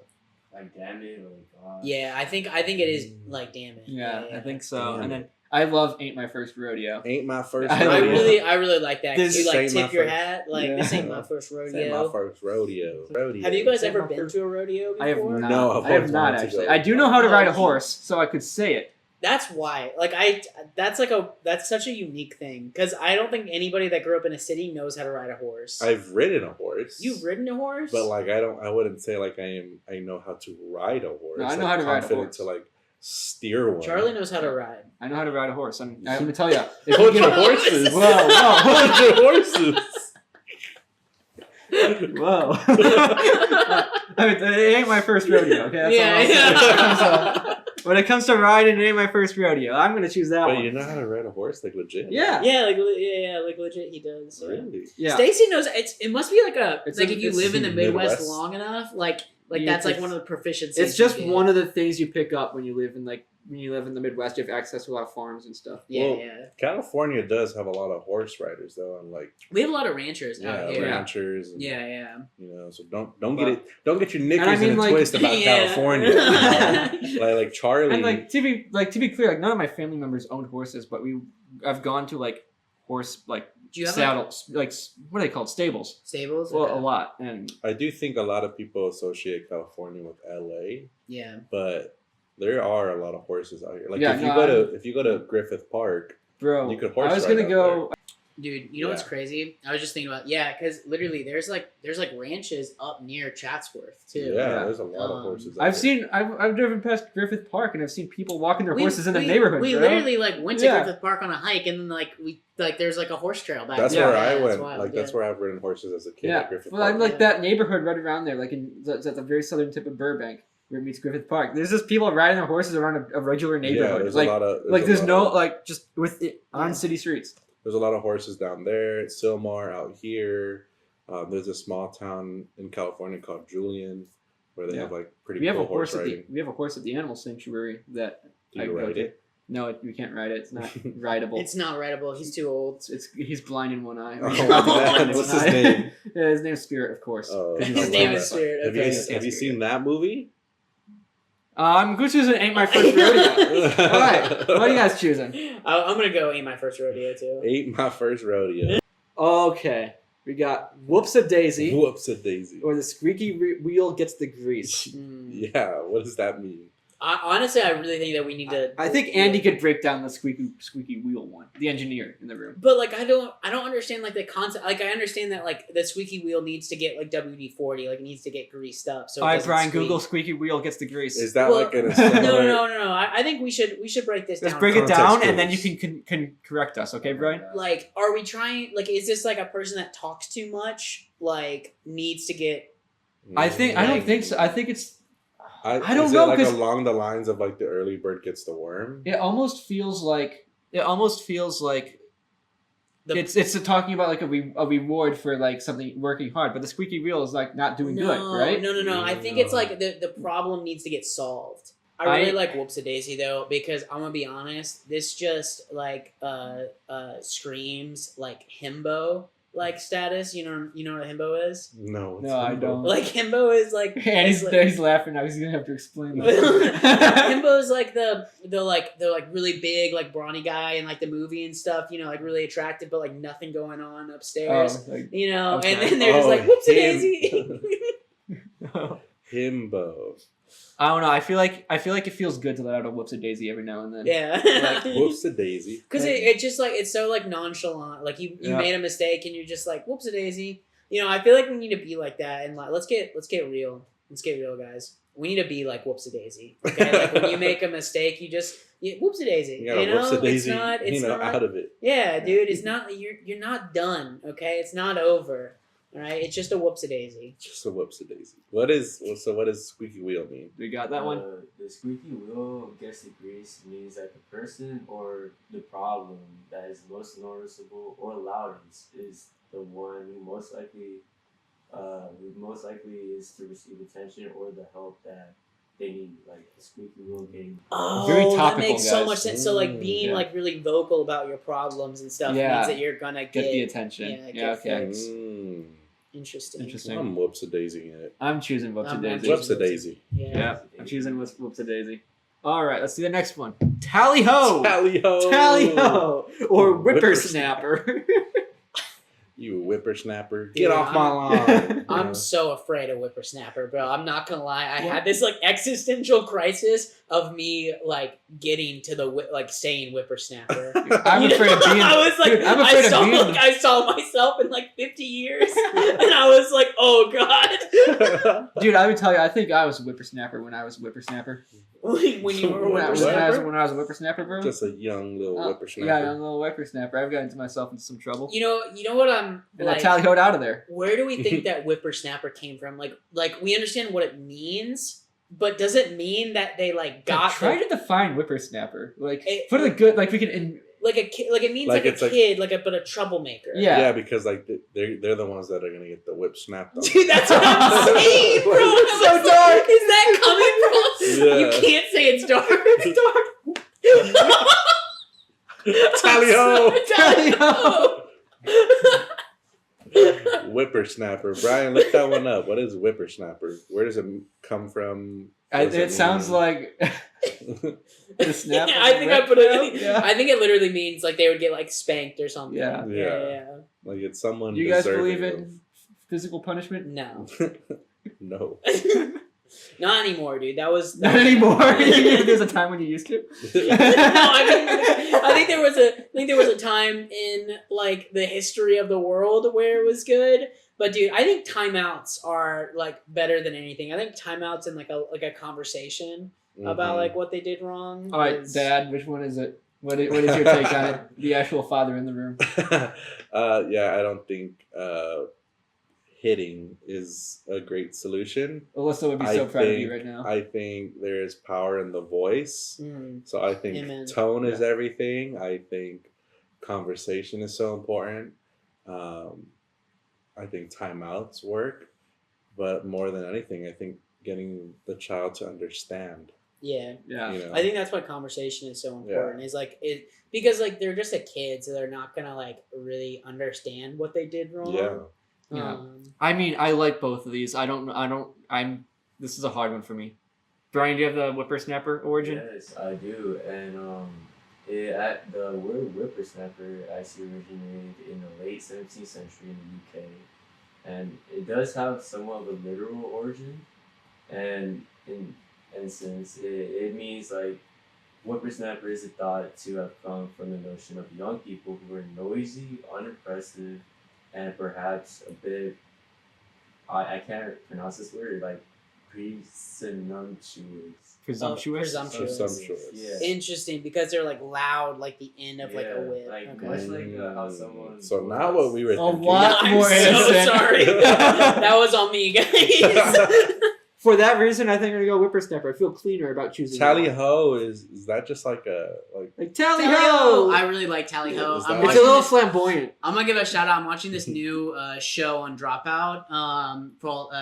Like, damn it, or God. Yeah, I think it is like damn it. yeah, I think so. Damn And it. then I love Ain't My First Rodeo. Ain't my first I I rodeo. really like that. This You like ain't my tip your first- hat like Yeah. this ain't my first This rodeo. ain't my first rodeo. Have you guys This ain't ever my been first- to a rodeo before? I have not. No, I've I have always not wanted to actually. go. I do know how to ride a Oh, horse, so I could say it. That's why. Like that's such a unique thing because I don't think anybody that grew up in a city knows how to ride a horse. I've ridden a horse. You've ridden a horse? But like I wouldn't say like I know how to ride a horse. No, I know like, how to ride a confident horse. to like steer one. Charlie knows how to ride. I know how to ride a horse. I'm gonna tell you. If Hold you your get- horses. Whoa, whoa, Hold your horses. whoa. I mean, it ain't my first rodeo. Okay, that's all I'll say. Yeah. When it comes to riding, it ain't my first rodeo. I'm gonna choose that Wait, one. you know how to ride a horse like legit? Yeah. Yeah, like legit he does. So. Really? Yeah. Stacy knows it must be like It's like a- if you it's live in the Midwest, Midwest. long enough, like Yeah, that's like it's- one of the proficiencies. It's just you get. one of the things you pick up when you live in the Midwest. You have access to a lot of farms and stuff. Yeah, Well, yeah. California does have a lot of horse riders though, and like We have a lot of ranchers yeah, out here. ranchers. And, Yeah, yeah. You know, so don't get your knickers And I mean, in a like- twist about Yeah. California. You know? like Charlie. And like to be clear, like none of my family members owned horses, but I've gone to like horse like Do you have saddles, like what are they called? Stables. stables? Well, Okay. a lot, and I do think a lot of people associate California with LA, Yeah. but there are a lot of horses out here. Like Yeah, if you go to Griffith Park, bro, you could horse I was ride gonna out go. Dude, you know what's Yeah. crazy? I was just thinking about because literally there's like ranches up near Chatsworth too. yeah, there's a lot of horses. Out I've there. seen. I've driven past Griffith Park, and I've seen people walking their horses in the neighborhood. We bro. literally like went to Yeah. Griffith Park on a hike, and then there's like a horse trail back. That's there. where I Yeah, it's went. wild, Like that's where I've ridden horses as a kid. Yeah, At Griffith well, Park. I'm like Yeah. that neighborhood right around there, like it's at the very southern tip of Burbank, where it meets Griffith Park. There's just people riding their horses around a regular neighborhood. there's like, a lot of there's a no lot of- like just with it on Yeah. city streets. There's a lot of horses down there. It's Sylmar out here. There's a small town in California called Julian, where they Yeah. have like pretty We have cool a horse riding. we have a horse at the animal sanctuary that Do I you go ride to. it? No, we can't ride it. It's not rideable. It's not rideable. He's too old. He's blind in one eye. Oh, man. what's his name? Yeah, his name's Spirit, of course. Oh, 'Cause I he's His love name that. is Spirit. Have you Okay. guys have you seen that movie? I'm choosing Ain't My First Rodeo. All right, what are you guys choosing? I'm gonna go Ain't My First Rodeo too. Ain't my first rodeo. Okay, we got Whoops a Daisy, Whoops a daisy. or the squeaky wheel gets the grease. Yeah, what does that mean? Honestly, I really think that we need to. I think Andy could break down the squeaky wheel one. The engineer in the room. But like I don't understand like the concept. Like I understand that like the squeaky wheel needs to get like WD-40, like it needs to get greased up. So it All right, doesn't Brian. squeak. Google squeaky wheel gets the grease. Is that Well, like in a No, similar? no. I think we should break this Let's down. break it Context down, and then you clues. can correct us. Okay, Brian. Like, are we trying? Like, is this like a person that talks too much? Like, needs to get. I don't think so. I think it's. I don't is know, it like 'cause- along the lines of like the early bird gets the worm. It almost feels like. The- It's talking about like a reward for like something working hard, but the squeaky wheel is like not doing good, right? No. I think it's like the problem needs to get solved. I really like Whoops a Daisy though, because I'm gonna be honest, this just like screams like himbo like status. You know what a himbo is? No, No, I don't. Like himbo is like And is, like- he's laughing now. He's gonna have to explain that. himbo is like the really big like brawny guy in like the movie and stuff. You know, like really attractive, but like nothing going on upstairs. Oh, like, You know, Okay. and then they're just like Whoops a Daisy. himbo. I don't know. I feel like it feels good to let out a whoops a daisy every now and then. Yeah. Like, Whoops a daisy. Because it just like it's so like nonchalant. Like you Yeah. made a mistake and you're just like whoops a daisy. You know, I feel like we need to be like that and like let's get real. Let's get real, guys. We need to be like whoops a daisy. Okay, like when you make a mistake, you whoops a daisy. You gotta know, whoops a daisy. it's not. Out of it. Yeah, dude, it's not. You're not done. Okay, it's not over. All right, it's just a whoops a daisy. Just a whoops a daisy. What does squeaky wheel mean? we got that one. The squeaky wheel gets the grease means that the person or the problem that is most noticeable or loudest is the one who most likely is to receive attention or the help that they need, like the squeaky wheel getting. Oh, Very that topical, makes so guys. much sense. So like being Yeah. like really vocal about your problems and stuff Yeah. means that you're gonna Get the get attention. yeah, Yeah, get okay. fixed. Mm, Interesting. Interesting. I'm whoops a daisy in it. I'm choosing whoops a I'm daisy. Whoops a daisy. Yeah. Yeah, I'm choosing whoops a daisy. All right, let's see the next one. Tally ho! Tally ho! Tally ho! Or whippersnapper. You whippersnapper. Dude, Get off my lawn. I'm so afraid of whippersnapper, bro. I'm not gonna lie. I had this like existential crisis of me like getting to the like saying whippersnapper. I'm You know? afraid of being. I was like, dude, I'm afraid of being. I saw myself in like 50 years, and I was like, oh god. Dude, I would tell you, I think I was a whippersnapper when I was a whippersnapper. when you were a When I was whippersnapper. when I was a whippersnapper, bro. Just a young little Oh, whippersnapper. Yeah, young little whippersnapper. I've gotten myself into some trouble. You know what I'm And like. I tally-hoed out of there. Where do we think that whippersnapper came from? Like we understand what it means, but does it mean that they like got Try the- to define whippersnapper. Like, It- for the good, like we can. like a kid? Like it means Like like, it's a like- kid, but a troublemaker. Yeah. Yeah, because like they're the ones that are gonna get the whip snapped on. Dude, that's what I'm saying, bro. It's so I was dark. like, is that coming from? Yeah. You can't say it's dark. It's dark. Tally ho! Tally ho! Whippersnapper. Brian, look that one up. What is whippersnapper? Where does it come from? What does It sounds mean? like The snap Yeah, of I the think I whip? put it. Yeah. I think it literally means like they would get like spanked or something. Yeah. Yeah. Like it's someone. Do you guys deserving believe in physical punishment? No. No. Not anymore, dude. That was Not anymore. There's a time when you used to. No, I think there was a time in like the history of the world where it was good. But dude, I think timeouts are like better than anything. I think timeouts in like a conversation about like what they did wrong. All right, Dad, which one is it? What is your take on it? The actual father in the room. Yeah, I don't think hitting is a great solution. Alyssa would be so proud of you right now. I think there is power in the voice. So I think Amen. tone is everything. I think conversation is so important. I think timeouts work. But more than anything, I think getting the child to understand. Yeah. Yeah. You know? I think that's why conversation is so important. Is like it because like they're just a kid, so they're not gonna like really understand what they did wrong. Yeah. Yeah. I mean, I like both of these. This is a hard one for me. Brian, do you have the whippersnapper origin? Yes, I do. And the word whippersnapper actually originated in the late 17th century in the UK. And it does have somewhat of a literal origin. And in essence, it means like whippersnapper is thought to have come from the notion of young people who were noisy, unimpressive, and perhaps a bit, I can't pronounce this word, like Presumptuous. Yeah. Interesting, because they're like loud, like the end of like a whip. Like Okay. much like how someone. So now what we were A thinking. lot I'm more so innocent. sorry. That was on me, guys. For that reason, I think I'm gonna go whippersnapper. I feel cleaner about choosing. Tally that. ho is that just like a Like tally Tally ho. ho! I really like Tally Ho. Is I'm that- It's a little watching this, flamboyant. I'm gonna give a shout out. I'm watching this new show on Dropout.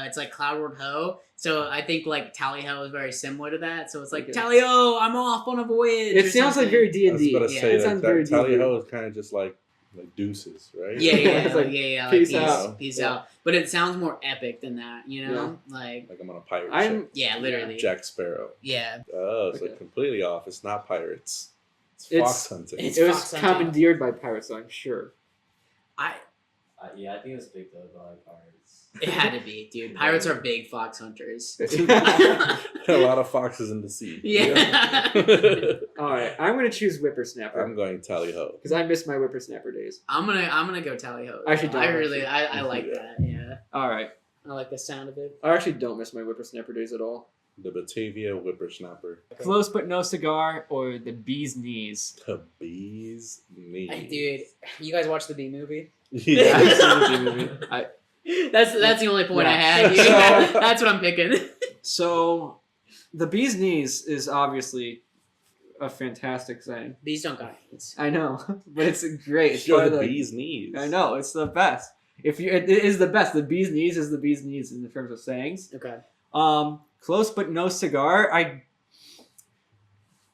It's like Cloud World Ho. So I think like Tally Ho is very similar to that. So it's like Okay. Tally Ho, I'm off on a voyage. It or sounds like something. very I D and was D. about to Yeah, say it like sounds very that tally D&D. ho is kind of just like deuces, right? Yeah, It's like, yeah. peace Like, out. peace Yeah. out. But it sounds more epic than that, you know? Like, Like I'm on a pirate I'm ship. yeah, literally. Jack Sparrow. Yeah. Oh, so Okay. completely off. It's not pirates. It's It's- fox hunting. it's- It was Fox hunting. commandeered by pirates, so I'm sure. Yeah, I think it was picked up by pirates. It had to be, dude. Pirates are big fox hunters. A lot of foxes in the sea. Yeah. All right, I'm gonna choose whippersnapper I'm going tally ho. because I miss my whippersnapper days. I'm gonna go Tally Ho. I actually don't, I like Yeah. that. Yeah. All right, I like the sound of it. I actually don't miss my whippersnapper days at all. The Batavia whippersnapper. Close but no cigar, or the bee's knees. The bee's knees. Hey, dude, you guys watch the Bee movie? Yeah. I've seen the Bee movie. That's the only point I Yeah. had. Dude. So- That's what I'm picking. So, the bee's knees is obviously a fantastic thing. Bees don't got knees. I know, but it's great. It's Show part the of the bee's knees. I know it's the best. It is the best. The bee's knees is the bee's knees in terms of sayings. Okay. Close but no cigar.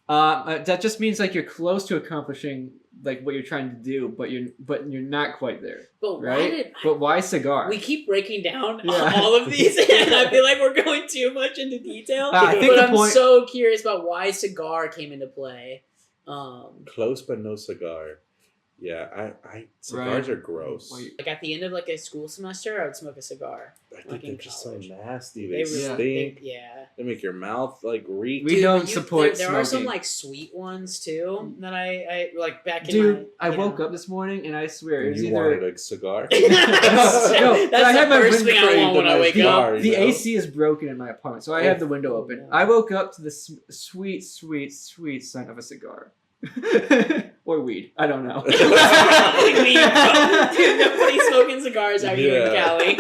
That just means like you're close to accomplishing like what you're trying to do, but you're not quite there, But right? But why cigar? we keep breaking down Yeah. all of these, and I feel like we're going too much into detail. I think but the I'm point- so curious about why cigar came into play. Close but no cigar. Yeah, cigars are gross. Wait. Like at the end of like a school semester, I would smoke a cigar. I like think in they're just so college. nasty. They They really, stink. yeah. They make your mouth like reek. We don't but support There are some smoking. like sweet ones too that I like back in Dude, my. I woke up this morning and I swear it was you wanted either a cigar? No, That's I had the my first thing I window want when I framed wake in my up. car. the you know? AC is broken in my apartment, so I have the window open. no. I woke up to the sweet scent of a cigar. Or weed. I don't know. Weed, bro. Dude, nobody's smoking cigars out here in Yeah. Cali.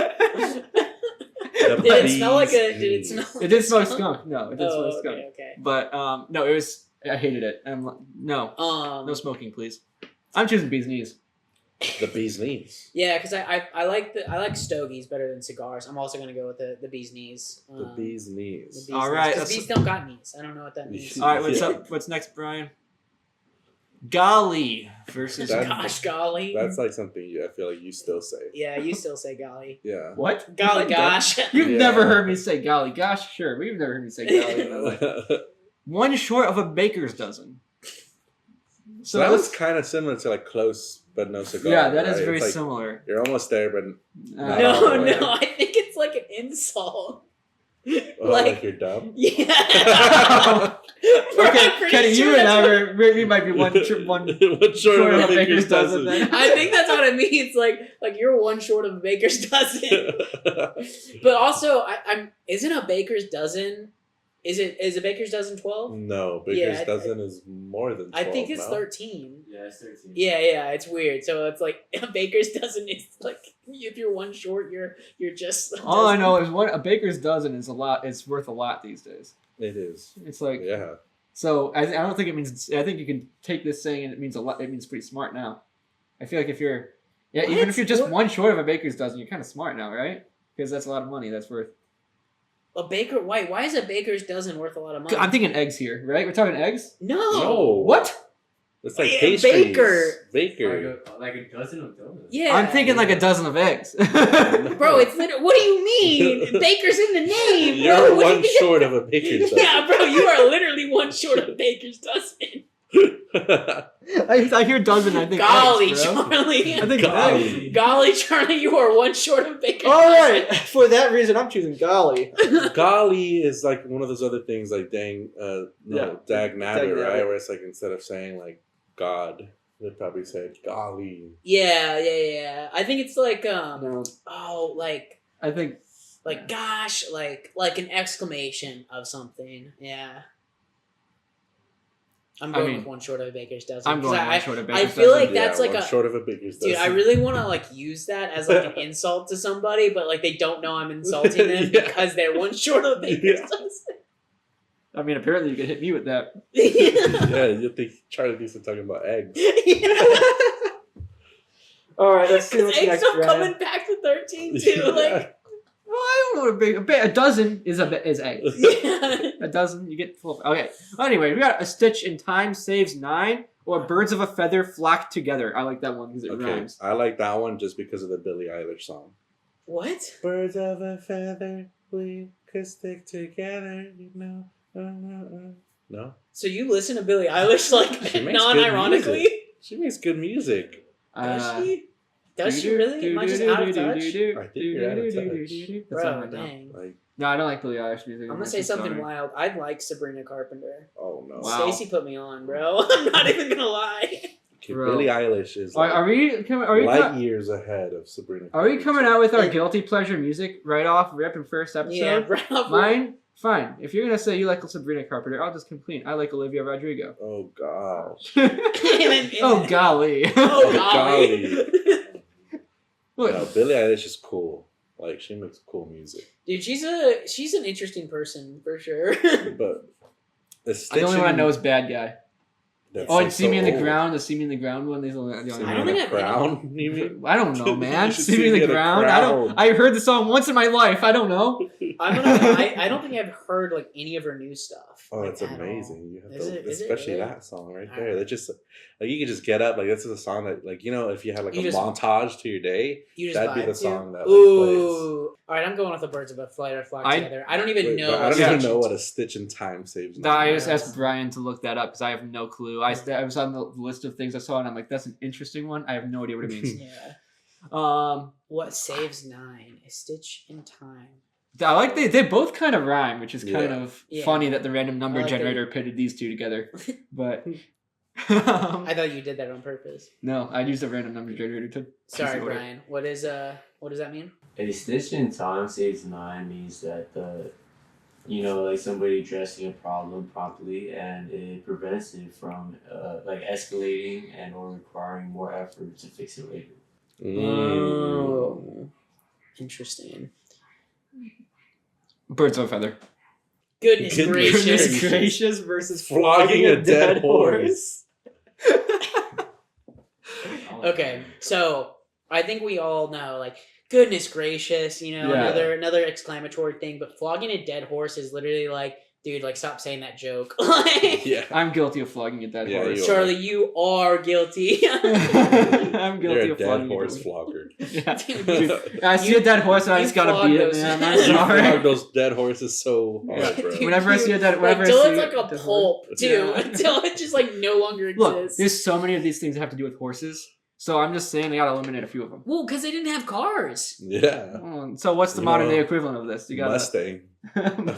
The Did it smell like bee's a? Did it knees. smell? It did smell skunk. No, it did smell Oh, skunk. okay. But no, it was. I hated it. No Okay. smoking, please. I'm choosing bee's knees. The bee's knees. Yeah, because I like stogies better than cigars. I'm also gonna go with the bee's knees. The bee's knees. All right, Because that's- bees don't got knees. I don't know what that means. All right, what's Yeah. up? What's next, Brian? Golly versus That- Gosh, golly. That's like something I feel like you still say. Yeah, you still say golly. Yeah. what? Golly What? gosh. You've Yeah. never heard me say golly. Gosh, sure. We've never heard me say golly in my life. one short of a baker's dozen. So that was kind of similar to like close but no cigar. Yeah, that right? is very It's like, similar. You're almost there, but not No, all the way. I think it's like an insult. Oh, like you're dumb. Yeah. Bro, Okay, I'm pretty Kenny, sure you and that's I we might be one short of a baker's dozen. then. I think that's what it means. Like you're one short of a baker's dozen. But also, I'm isn't a baker's dozen? Is a baker's dozen 12? No, baker's dozen is more than 12. I think it's no? 13. Yeah, it's 13. Yeah, it's weird. So it's like a baker's dozen is like if you're one short, you're just. All I know is a baker's dozen is a lot. It's worth a lot these days. It is. It's like Yeah. So I don't think it means. I think you can take this saying and it means a lot. It means pretty smart now. I feel like if you're even if you're just one short of a baker's dozen, you're kind of smart now, right? Because that's a lot of money. That's worth. A baker? Why is a baker's dozen worth a lot of money? I'm thinking eggs here, right? We're talking eggs. No. What? It's like Yeah, pastries. baker. Like a dozen of donuts. Yeah. I'm thinking like a dozen of eggs. Bro, it's literally. What do you mean? Baker's in the name. You're Bro, what do you one think? short of a baker's dozen. Yeah, bro, you are literally one short of a baker's dozen. I hear dozen. I think Golly, eggs, bro. Charlie. I think Golly. eggs. Golly, Charlie, you are one short of a baker's All dozen. right. For that reason, I'm choosing golly. Golly is like one of those other things like dag nabbit, Dag right? nabbit. Where it's like instead of saying like God, they'd probably say golly. Yeah. I think it's like No, I think like gosh, like an exclamation of something. Yeah. I'm going with one short of a baker's dozen. I'm going 'Cause one short of baker's I feel dozen. like that's like one a short of a baker's dozen. dude. I really want to like use that as like an insult to somebody, but like they don't know I'm insulting them Yeah. because they're one short of a baker's dozen. I mean, apparently you could hit me with that. Yeah, you think Charlie thinks we're talking about eggs. All right, let's see Because what's eggs next. are Ryan. coming back to 13 too. Like, Well, I don't know what a dozen is eggs. yeah. A dozen, you get full. Okay. Anyway, we got a stitch in time saves 9, or birds of a feather flock together. I like that one because it Okay, rhymes. I like that one just because of the Billie Eilish song. What? Birds of a feather, we could stick together, you know. No, So you listen to Billie Eilish like She makes non-ironically? good she makes good music. Does she? Does she really? Am I just out of touch? I think you're out of touch. That's all Bro, right now. dang. Like, No, I don't like Billie Eilish music. I'm gonna say something wild. I like Sabrina Carpenter. oh no. Wow. Stacy put me on, bro. I'm not even gonna lie. Okay, Bro. Billie Eilish is Are we light years ahead of Sabrina. Are we coming out with our Yeah. guilty pleasure music right off rip in first episode? Yeah, bro. Mine, fine. If you're gonna say you like Sabrina Carpenter, I'll just complain. I like Olivia Rodrigo. Oh gosh. Oh golly. Oh, golly. golly. Look, No, Billie Eilish is cool. Like she makes cool music. Dude, she's an interesting person for sure. But the the only one I know is Bad Guy. that's Oh, like and See Me in the old. Ground. The See Me in the Ground one. These are the See only Me I don't in think the I've- crown. You mean? I don't know, man. You should See Me in the Ground. Crown. I heard the song once in my life. I don't know. I don't think I've heard like any of her new stuff. Oh, like, it's at all. amazing. You have Is to, it- is it especially really? that song right there. Alright. That just like you can just get up. Like this is a song that like if you had like You a just- montage to your day, You just that'd be vibe the to? song that like, Ooh. All right, I'm going with the birds of a flight flock I- together. I don't even plays. know. But I what don't even section- know what a stitch in time saves. No, I me. just asked Brian to look that up because I have no clue. I was on the list of things I saw and I'm like, that's an interesting one. I have no idea what it means. Yeah. What saves 9? A stitch in time. I like they both kind of rhyme, which is kind Yeah. of Yeah. funny that the random number I like generator pitted these two together. But I thought you did that on purpose. no, I used a random number generator to. Sorry, choose the order. Brian. What does that mean? A stitch in time saves 9 means that like somebody addressing a problem promptly and it prevents it from like escalating and or requiring more effort to fix it later. Oh. Interesting. Birds of a feather. Goodness Goodness gracious. gracious versus Flogging a dead horse. Okay, so I think we all know, like, goodness gracious, Yeah. another exclamatory thing. But flogging a dead horse is literally like dude, like stop saying that joke. Like, Yeah. I'm guilty of flogging a dead Yeah, horse. you Charlie, you are guilty. I'm guilty You're a of dead flogging horse a flogger. Yeah. Dude, Dude, I see a dead horse and I you just gotta flog beat it, those- man. I'm You sorry. flog those dead horses so hard, Yeah. bro. Dude, Whenever I see a dead, like whenever till I it's see like a dead horse- pulp too, Yeah. until it just like no longer Look, exists. there's so many of these things that have to do with horses. So I'm just saying they gotta eliminate a few of them. Well, because they didn't have cars. Yeah. So what's the You modern know, day equivalent of this? You got Mustang. Mustang.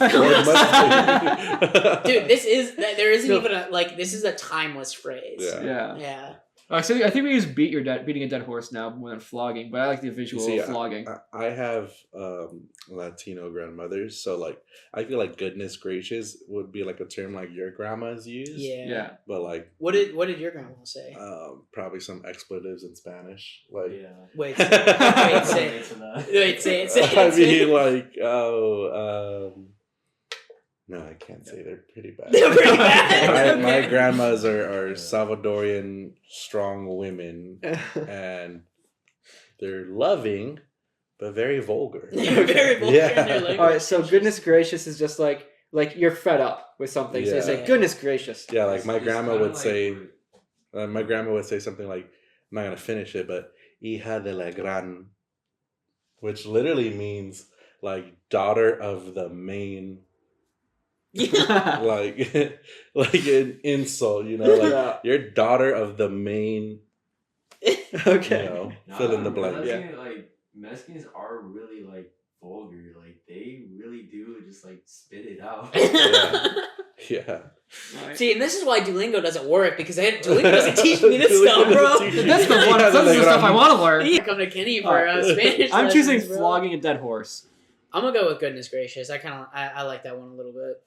Dude, this is there isn't No. even a like this is a timeless phrase. Yeah. Yeah. Yeah. Actually, I think we use beating a dead horse now more than flogging, but I like the visual See, of flogging. I have Latino grandmothers, so like I feel like goodness gracious would be like a term like your grandma's used. Yeah. Yeah. But like What did your grandma say? probably some expletives in Spanish. Like Yeah. Wait, say it. Wait to that. Wait, say it. Say it. I say it. mean like no, I can't say they're pretty bad. They're pretty bad. My Okay. grandmas are Salvadorian strong women and they're loving but very vulgar. They're very vulgar in their Yeah. language. All right, so goodness gracious is just like you're fed up with something. So you say Yeah. goodness gracious. Yeah, like my It's grandma kinda would like say what- my grandma would say something like, I'm not gonna finish it, but hija de la gran, which literally means like daughter of the main, Yeah. like like an insult, you know, like Yeah. you're daughter of the main, Okay. you know, Nah, fill in the I'm blank. realizing it, like Mexicans are really like vulgar. Like they really do just like spit it out. Yeah. Right. See, and this is why Duolingo doesn't work because Duolingo doesn't teach me this stuff, Duolingo bro. doesn't teach you. That's the one. Yeah, That's the like, stuff I want to learn. Yeah, come to Kenny for Spanish. I'm choosing lessons, bro. flogging a dead horse. I'm gonna go with goodness gracious. I like that one a little bit.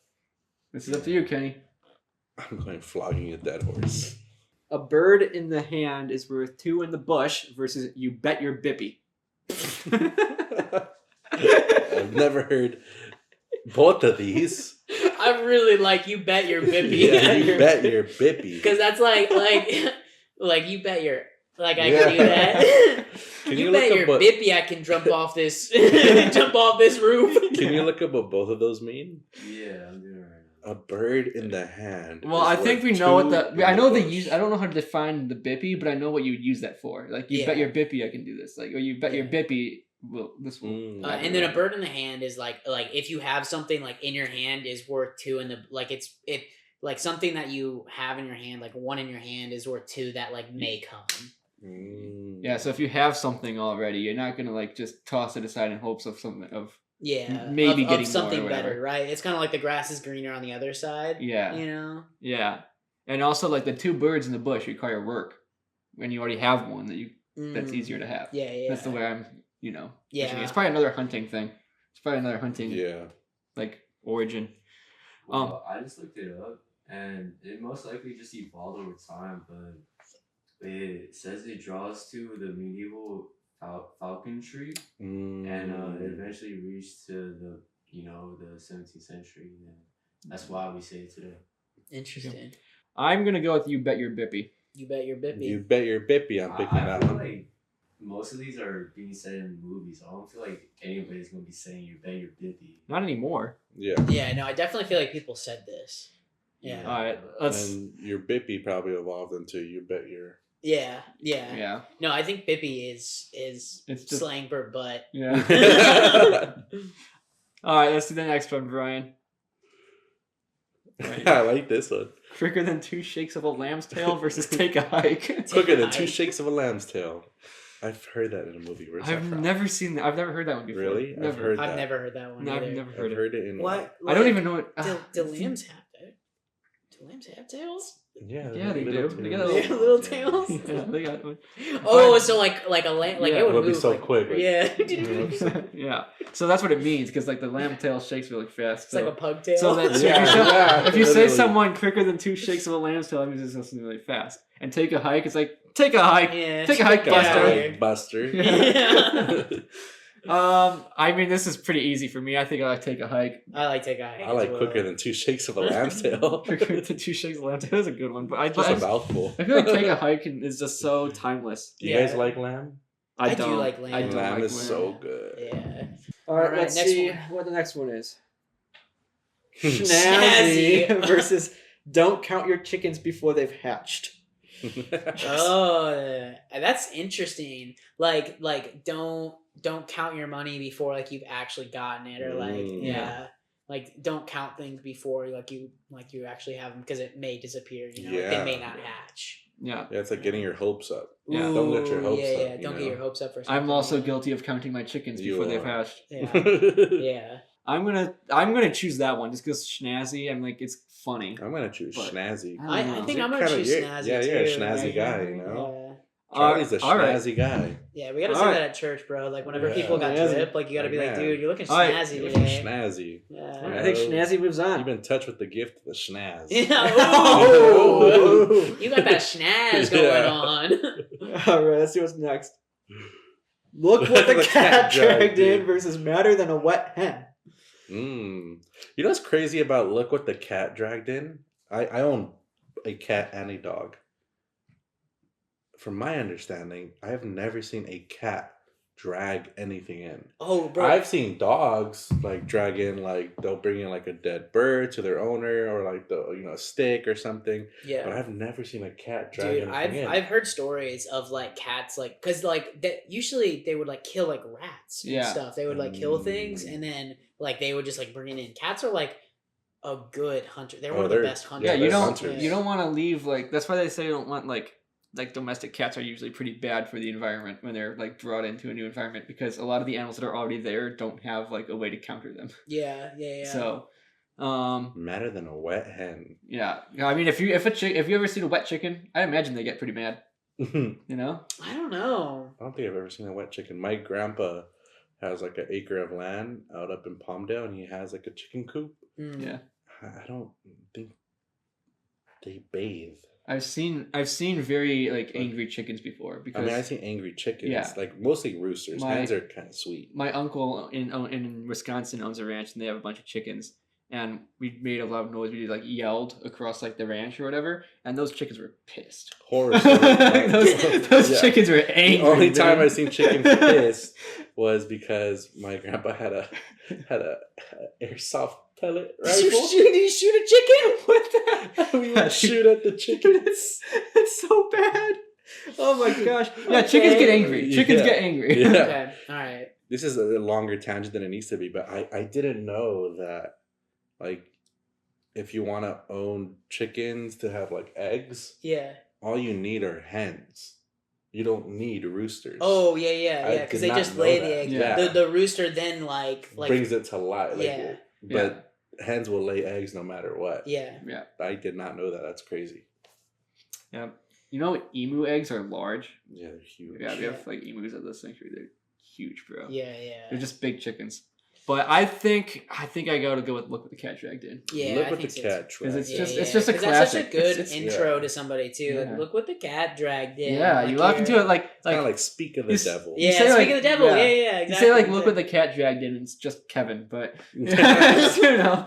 This is up to you, Kenny. I'm going flogging a dead horse. A bird in the hand is worth two in the bush versus you bet your bippy. I've never heard both of these. I really like you bet your bippy. Yeah, you bet your bippy. Because that's like you bet your I Yeah. can do that. Can you you bet look your up what- bippy I can jump off this roof. Can you look up what both of those mean? Yeah, I'm doing it right now. A bird in the hand. Well, is I think worth we know what two in the. I know the bush. use. I don't know how to define the bippy, but I know what you would use that for. Like you bet Yeah. your bippy, I can do this. Like or you bet your Yeah. bippy. Well, this will. Mm. And then a bird in the hand is like if you have something like in your hand is worth two in the like something that you have in your hand like one in your hand is worth two that like may come. Mm. Yeah. So if you have something already, you're not gonna like just toss it aside in hopes of something of. Yeah, Maybe of getting more or something whatever. better, right? It's kind of like the grass is greener on the other side. Yeah. You know. Yeah. And also like the two birds in the bush require work, when you already have one that's Mm. easier to have. Yeah, yeah. That's the way I'm. Yeah. pushing it. It's probably another hunting thing. It's probably another hunting Yeah. like origin. Well, I just looked it up, and it most likely just evolved over time, but it says it draws to the medieval falconry, Mm. and it eventually reached to the the 17th century, and that's why we say it today. Interesting. I'm gonna go with you bet your bippy. You bet your bippy. You bet your bippy I'm picking I that feel one. like most of these are being said in movies. I don't feel like anybody's gonna be saying you bet your bippy. Not anymore. Yeah. Yeah, no, I definitely feel like people said this. Yeah. All right. Let's. And your bippy probably evolved into you bet your. Yeah. Yeah. No, I think bippy is It's just. slang for butt. Yeah. All right. Let's do the next one, Brian. I like this one. Quicker than two shakes of a lamb's tail versus take a hike. Quicker than a two hike. shakes of a lamb's tail. I've heard that in a movie. Where's that I've from? never seen that. I've never heard that one before. Really? I've Never. heard I've that. never heard that one No, either. I've never I've heard it. heard it in. What? I don't even know what. Do lambs have that? Do lambs have tails? Yeah. Yeah, they little do. They tails. got They have little tails. Yeah, they got one. Oh, so like a lamb, like Yeah. it would It'll be move so like, quick, like- Yeah. Yeah. So that's what it means, because like the lamb tail shakes really fast. It's So, like a pug tail. so that so Yeah, if you, say, yeah, if you say literally. someone quicker than two shakes of a lamb's tail, that means it's something really fast. And take a hike, it's like take a hike. yeah. Take a hike, Get out of Buster. here. Buster. Yeah. I mean, this is pretty easy for me. I think I like take a hike. I like take a hike. I like as well. quicker than two shakes of a lamb's tail. Quicker than two shakes of a lamb's tail is a good one, but I Just a mouthful. I feel like take a hike is just so timeless. Do you Yeah. guys like lamb? I don't do like lamb. I don't Lamb like is lamb. so good. Yeah. All right, Alright, let's next see one. what the next one is. Snazzy Snazzy. versus don't count your chickens before they've hatched. Oh, that's interesting. Like don't count your money before like you've actually gotten it, or like Mm. like don't count things before you actually have them, because it may disappear. Like they may not hatch. Yeah. Yeah, it's like getting your hopes up. Yeah. Don't get your Ooh, hopes yeah, up. yeah. Don't get know? your hopes up for something. I'm also yeah. guilty of counting my chickens You before they've are. hatched. Yeah, yeah. I'm gonna choose that one just because snazzy. I'm like, it's funny. I'm gonna choose But- Snazzy. I I don't think know. I'm gonna choose Snazzy Yeah, too. you're a snazzy Yeah. guy, you know? Yeah. Charlie's a all right. snazzy guy. Yeah, we gotta say Alright. that at church, bro. Like whenever Yeah. people got Snazzy. drip, like you gotta be like, Man. dude, you're looking Alright. snazzy You're looking today. snazzy. Yeah. I think snazzy moves on. You've been touched with the gift of the schnaz. Yeah. Oh. Ooh. You got that schnaz going Yeah. on. All right, let's see what's next. Look what the cat dragged in in. versus madder than a wet hen. You know what's crazy about look what the cat dragged in? I own a cat and a dog. From my understanding, I have never seen a cat drag anything in. Oh, bro. I've seen dogs like drag in, like they'll bring in like a dead bird to their owner, or like a stick or something. Yeah. But I've never seen a cat drag Dude, anything in. I've heard stories of like cats, like, because like usually they would like kill like rats and Yeah. stuff. They would like kill things, Mm. and then like they would just like bring it in. Cats are like a good hunter. They're one Oh, of the they're- best hunters. Yeah, they're you don't hunters. you don't want to leave like that's why they say you don't want like domestic cats are usually pretty bad for the environment when they're like brought into a new environment because a lot of the animals that are already there don't have like a way to counter them. Yeah. So, Madder than a wet hen. yeah, I mean if you ever seen a wet chicken, I imagine they get pretty mad. I You know? I don't know. don't think I've ever seen a wet chicken. My grandpa has like an acre of land out up in Palmdale, and he has like a chicken coop. Mm. Yeah. I don't think they bathe. I've seen very like angry chickens before I because mean, I've seen angry chickens, Yeah. like mostly roosters. My- Hens are kind of sweet. my uncle in Wisconsin owns a ranch and they have a bunch of chickens and we made a lot of noise. We like yelled across like the ranch or whatever, and those chickens were pissed. Horror story. those Yeah. chickens were angry. The only time man. I seen chickens pissed was because my grandpa had a airsoft pellet Did you rifle. shoot a chicken? What the? We would shoot at the chicken. It's so bad. Oh my gosh. Yeah, chickens get angry. Chickens Yeah. get angry. Yeah. Okay. All right. This is a longer tangent than it needs to be, but I didn't know that, like, if you want to own chickens to have like eggs, Yeah. all you need are hens. You don't need roosters. Oh yeah, I because did they not just know lay that. the egg. Yeah. The rooster then like brings it to life. Like, Yeah. But hens will lay eggs no matter what. yeah. Yeah. I did not know that. That's crazy. Yeah. You know, emu eggs are large. Yeah, they're huge. Yeah, we have like emus at this sanctuary. They're huge, bro. Yeah. They're just big chickens. But I think I gotta go with look what the cat dragged in. Yeah, Look I what think the so. cat Because it's tried. just a 'Cause classic. That's such a good It's- intro yeah. to somebody too. Yeah. Like, look what the cat dragged in. yeah, Like, you walk into it like Kind of like speak of the you s- devil. Yeah, say, speaking like- of the devil. yeah. Yeah, you exactly. say like look what the cat dragged in, and it's just Kevin, but you know,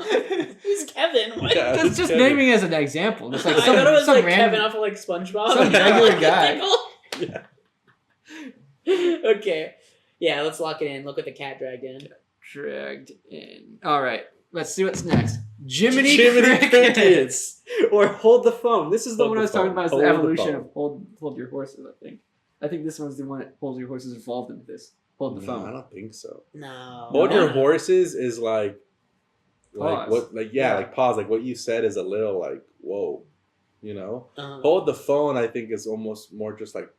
Who's Kevin? What? Yeah. that's just Kevin. naming as an example. It's like I thought it was some like random. Kevin off of like SpongeBob. some regular guy. Yeah. Okay. Yeah, let's lock it in. Look what the cat dragged in. Dragged in. All right, let's see what's next. Jiminy Jiminy Crickets. Or hold the phone. This is the Hold one the I was talking phone. about. Is the Hold the evolution phone. of hold your horses. I think this one's the one that holds your horses involved in this. Hold the No, phone. I don't think so. No. Hold No. your horses is like Pause. what like Yeah. like pause. Like what you said is a little like whoa, you know. Uh-huh. Hold the phone. I think is almost more just like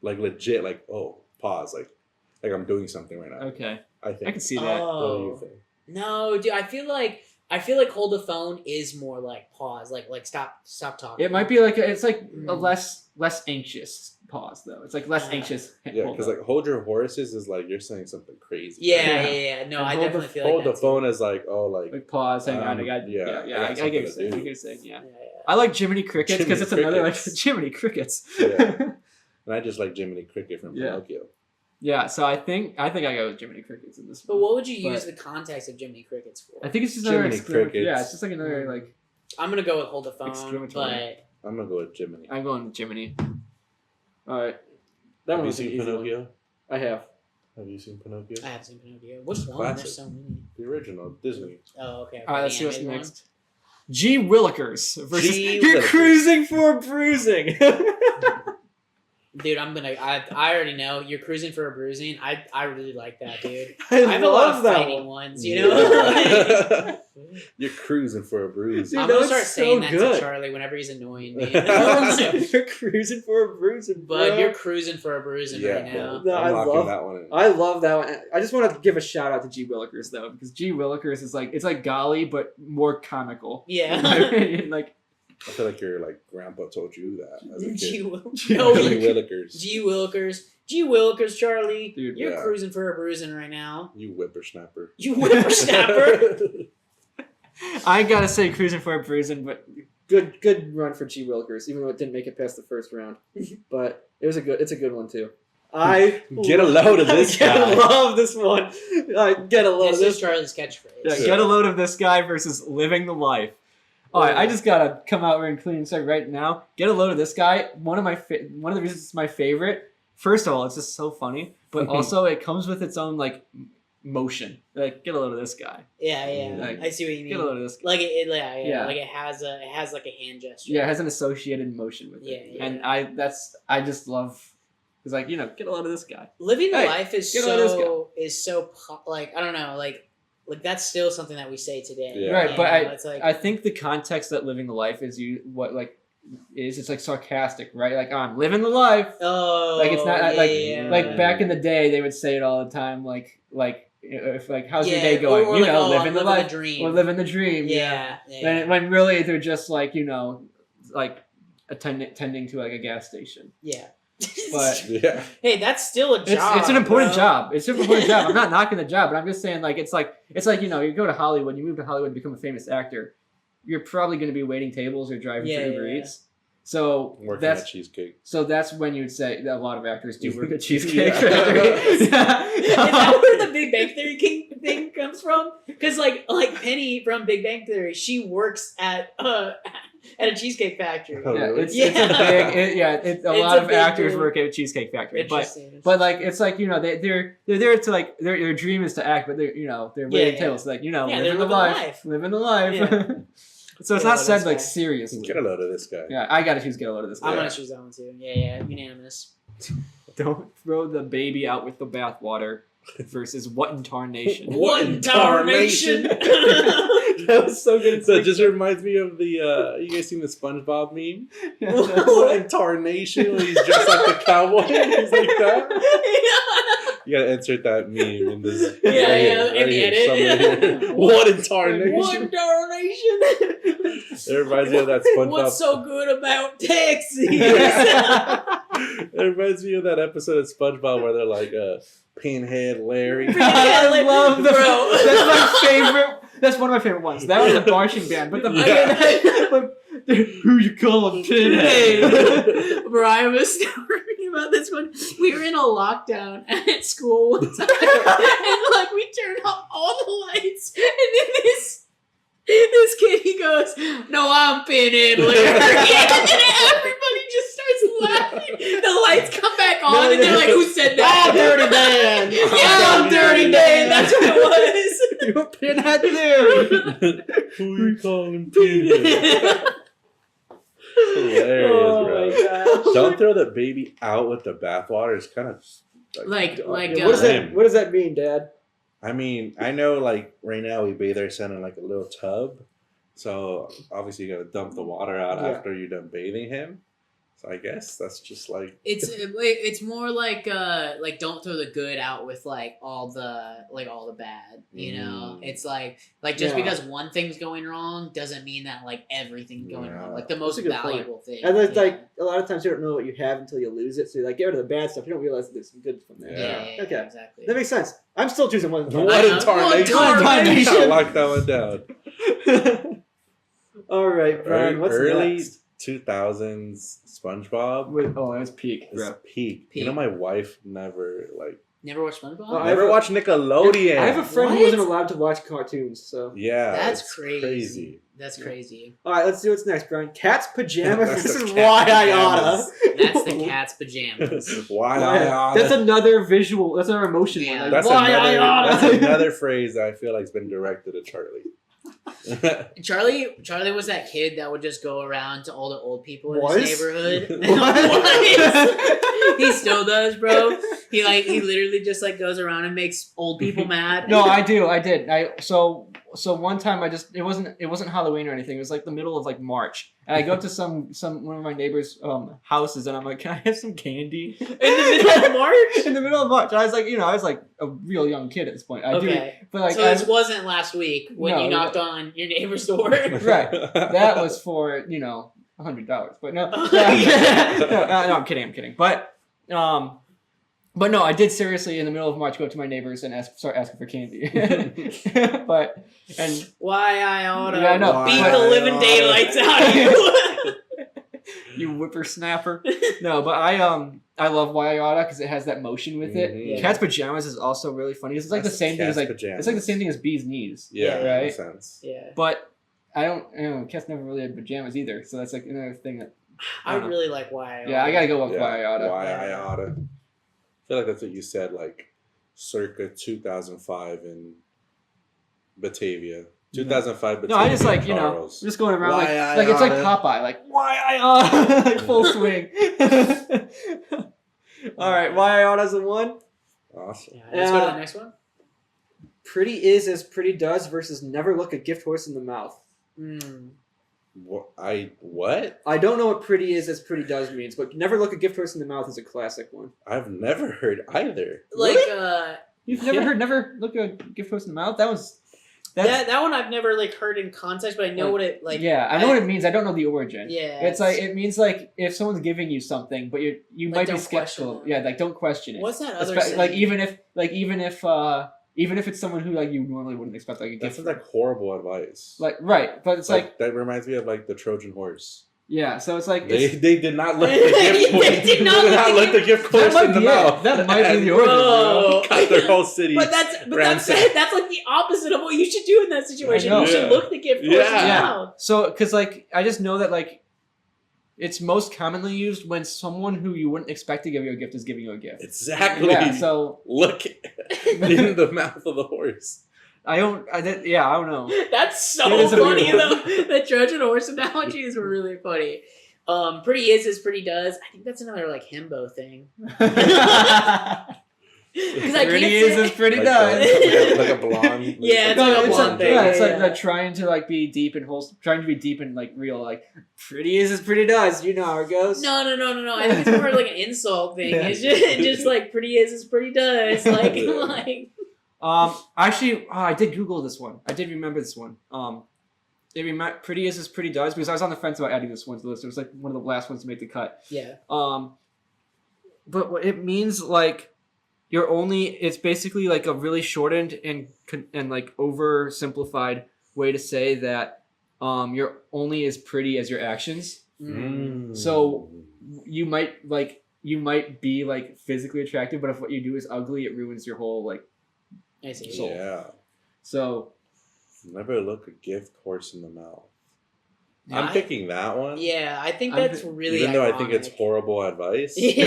legit. Like oh pause. Like I'm doing something right now. Okay, I think. I can see that. What do you Oh. think? No, dude. I feel like hold the phone is more like pause. Like stop talking. It might be like it's like a Mm. less anxious pause though. It's like less anxious. Yeah, hold because up. like hold your horses is like you're saying something crazy. Yeah. No, And I hold definitely the- feel like Hold the that too. phone is like oh like pause. Hang on, I got yeah, yeah. I got I get something what to you're saying. do. I get what you're saying. Yeah. Yeah. I like Jiminy Crickets because Jiminy it's another like Crickets. Jiminy Crickets. Yeah. and I just like Jiminy Cricket from Yeah. Pinocchio. Yeah, so I think I go with Jiminy Crickets in this But one. what would you use But- the context of Jiminy Crickets for? I think it's just another Jiminy exclamatory. Crickets. Yeah, it's just like another like I'm gonna go with hold the phone, Exclamatory. but I'm gonna go with Jiminy. I'm going with Jiminy. All right, that Have one you was an seen easy one. Pinocchio? I have. Have you seen Pinocchio? I have seen Pinocchio. Which one? Classic. There's so many. The original Disney. Oh, okay. All right, let's The see what's animated next. G. Willikers versus G. You're Willikers. Cruising for a Bruising. Dude, I already know you're cruising for a bruising. I really like that, dude. I I have a lot love of that fighting one. ones, you know. You're cruising for a bruise. Dude, I'm that gonna was start so saying that good. to Charlie whenever he's annoying me. You're cruising for a bruising, But bro. you're cruising for a bruising right now. No, I'm locking love that one in. I love that one. I just want to give a shout out to G. Willikers though, because G. Willikers is like it's like Golly but more comical. Yeah. In my opinion, like I feel like your like grandpa told you that as a G. kid. Will- G. No, Willikers. G. Willikers. G. Willikers, Charlie. Dude, you're yeah. cruising for a bruising right now. You whippersnapper. You whippersnapper. I gotta say cruising for a bruising, but good run for G. Willikers, even though it didn't make it past the first round. But it's a good one too. I Get a load of this get guy. a load of this one. I get a load This of is this. Charlie's catchphrase. Yeah, get a load of this guy versus living the life. All right, I just gotta come out here and clean and say right now. Get a load of this guy. One of the reasons it's my favorite. First of all, it's just so funny, but also it comes with its own like motion. Like get a load of this guy. Yeah. Like, I see what you mean. Get a load of this guy. Like yeah. Yeah. Like it has like a hand gesture. Yeah, it has an associated motion with it. Yeah. And I just love. It's like get a load of this guy. Living the Hey, life is get on this like I don't know like that's still something that we say today. Yeah. Right, you but know? It's like I think the context that living the life is it's like sarcastic, right? Like I'm living the life. oh Like it's not yeah. like back in the day they would say it all the time like if like how's your Yeah, day going? or You like, know, oh, living the life dream. or living the dream. Yeah. When really they're just like like tending to like a gas station. Yeah. But Yeah. hey, that's still a job. it's an important bro. job. It's an important job. I'm not knocking the job, but I'm just saying like it's like you go to Hollywood, you move to Hollywood and become a famous actor. You're probably going to be waiting tables or driving for Uber Eats. So Working at Cheesecake. So that's when you would say that a lot of actors do work at Cheesecake Yeah. Factory. Is that where the Big Bang Theory thing comes from? Because like Penny from Big Bang Theory, she works at a Cheesecake Factory. Oh, Yeah, really? it's a big a lot of big actors thing. work at Cheesecake Factory. Interesting. But like it's like they're there to like their dream is to act, but they're they're waiting tables like they're living the life, living the life. Yeah. So it's Get a not load of said this like guy. seriously. Get a load of this guy. Yeah, I gotta choose get a load of this guy. I'm gonna choose that one too. Yeah, unanimous. Don't throw the baby out with the bathwater versus what in tarnation. What in tarnation? That was so good. So it just reminds me of the you guys seen the SpongeBob meme? What in tarnation when he's dressed like the cowboy? He's like that. You gotta insert that meme in this. Yeah, in the edit. Somewhere. What in tarnation? What darnation? It reminds me of that SpongeBob. What's so good about Texas? It reminds me of that episode of SpongeBob where they're like, Pinhead Larry. I love the. Bro. That's my favorite. That's one of my favorite ones. That was the marching band, but who you call a pinhead? Brian was talking about this one. We were in a lockdown at school one time, and like we turned off all the lights, and then this kid he goes, "No, I'm Pinhead Larry," and then everybody just starts laughing. The lights come back on, and they're like, "Who said that?" I'm Dirty Dan. Yeah, I'm Dirty Dan. That's what it was. You're pinhead there. Who you calling Pinhead? Hilarious, Oh bro. my gosh. Don't throw the baby out with the bathwater. It's kind of Like, What does that mean, Dad? I mean, I know like right now we bathe our son in like a little tub, so obviously you gotta dump the water out after you're done bathing him. So I guess that's just like it's more like don't throw the good out with like all the bad, you know. It's like just because one thing's going wrong doesn't mean that like everything's going wrong. Like the most That's a good valuable thing. And it's like a lot of times you don't know what you have until you lose it. So you like get rid of the bad stuff. You don't realize that there's some good from there. yeah, Okay. exactly. That makes sense. I'm still choosing one. what in tarnation? tarnation. Lock that one down. All right, Brian. What's Early next? 2000s SpongeBob That was peak, is bro. peak. You know, my wife never Never watched SpongeBob? Oh, never watched Nickelodeon. I have a friend who What? wasn't allowed to watch cartoons, so. Yeah, That's it's crazy. That's crazy. All right, let's see what's next, Brian. Cat's pajamas. That's This the is cat why I pajamas. oughta. That's the cat cat's pajamas. Why I oughta. That's another visual. That's another emotion Yeah. one. Like, That's why I oughta. that's another phrase that I feel like has been directed at Charlie. Charlie was that kid that would just go around to all the old people in Was? his neighborhood. What? He still does, bro. He literally just like goes around and makes old people mad. No, I did. So one time it wasn't Halloween or anything. It was like the middle of like March, and I go up to one of my neighbors' houses, and I'm like, "Can I have some candy?" In the middle of March? In the middle of March, and I was like, I was like a real young kid at this point. But like, so this wasn't last week when No, you knocked on your neighbor's door. right. That was for $100, but no, no, I'm kidding. But no, I did seriously in the middle of March go up to my neighbors and start asking for candy. Why I oughta Yeah, I know. beat Why the I living oughta. daylights out of you. You whippersnapper. No, but I love Why I Oughta because it has that motion with it. Mhm. Cat's pajamas is also really funny. It's like That's the same thing as cat's like pajamas. it's like the same thing as bee's knees. Yeah, Right? that makes sense. Yeah. But cats never really had pajamas either, so that's like another thing that I really like Why I oughta. yeah, I gotta go with Why I Oughta. Why I oughta. I feel like that's what you said, like circa 2005 in Batavia. 2005 Batavia. No, I just like Charles. just going around Why I like it's like oughta. Popeye, like Why I Oughta, like full swing. All right, Why I Oughta's the one. Awesome. Yeah, let's go to the next one. Pretty is as pretty does versus never look a gift horse in the mouth. What? I don't know what pretty is as pretty does means, but never look a gift horse in the mouth is a classic one. I've never heard either. Like You've never heard never look a gift horse in the mouth? That's that one I've never like heard in context, but I know what it like. yeah, I know what it means. I don't know the origin. Yeah, It's like it means like if someone's giving you something, but you Like, might be don't skeptical. question it. Yeah, like don't question it. What's that other? Like saying? even if it's someone who like you normally wouldn't expect like a That gift. sounds like horrible advice. Like right, but it's like that reminds me of like the Trojan horse. yeah. So it's like They it's, did not look the gift horse. They did not look the gift that horse might in the be mouth. it. That might be the origin. Bro. Got their whole city. But that's ransacked. that's like the opposite of what you should do in that situation. I know. You should Yeah. look the gift horse in the Yeah. mouth. So because like I just know that like it's most commonly used when someone who you wouldn't expect to give you a gift is giving you a gift. Exactly. Yeah. So Look in the mouth of the horse. I don't know. That's so It is a weird funny one. though. The Trojan horse analogy is really funny. Pretty is as pretty does. I think that's another like himbo thing. Because I Pretty can't is say- as pretty Like does. like a blonde. Yeah, it's No, like a it's blonde like, thing. yeah, it's like Yeah. that trying to like be deep and wholesome, trying to be deep and like real, like pretty is as pretty does. You know how it goes. No. I think it's more like an insult thing. Yeah. It's just like pretty is as pretty does. Like Yeah. like Actually, I did Google this one. I did remember this one. Pretty is as pretty does because I was on the fence about adding this one to the list. It was like one of the last ones to make the cut. yeah. But what it means like it's basically like a really shortened and like oversimplified way to say that you're only as pretty as your actions. Mm. So you might be like physically attractive, but if what you do is ugly, it ruins your whole like I see. soul. Yeah. So Never look a gift horse in the mouth. Yeah, I'm picking that one. Yeah, I think I'm that's really Even though I think it's ironic. horrible advice. Yeah.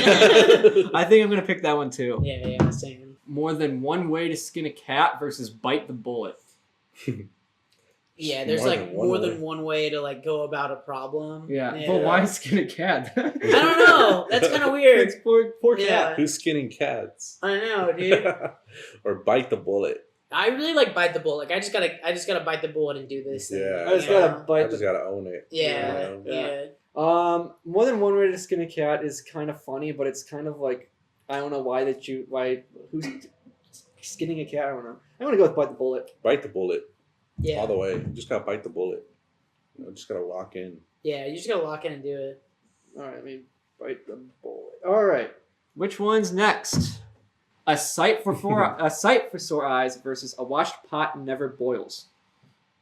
I think I'm gonna pick that one too. Yeah, same. More than one way to skin a cat versus bite the bullet. Yeah, there's More like than one more way. than one way to like go about a problem. Yeah, but why skin a cat? I don't know. That's kind of weird. It's poor Yeah. cat. Who's skinning cats? I know, dude. Or bite the bullet. I really like bite the bullet. Like I just gotta bite the bullet and do this. Thing, Yeah. I just you gotta know? I bite just the. gotta own it. Yeah, You know? yeah. More than one way to skin a cat is kind of funny, but it's kind of like I don't know who's skinning a cat. I don't know. I'm gonna go with bite the bullet. Bite the bullet. Yeah, All the way. You just gotta bite the bullet. You know, just gotta lock in. yeah. You just gotta lock in and do it. All right, let me bite the bullet. All right, which one's next? A sight for sore eyes versus a washed pot never boils.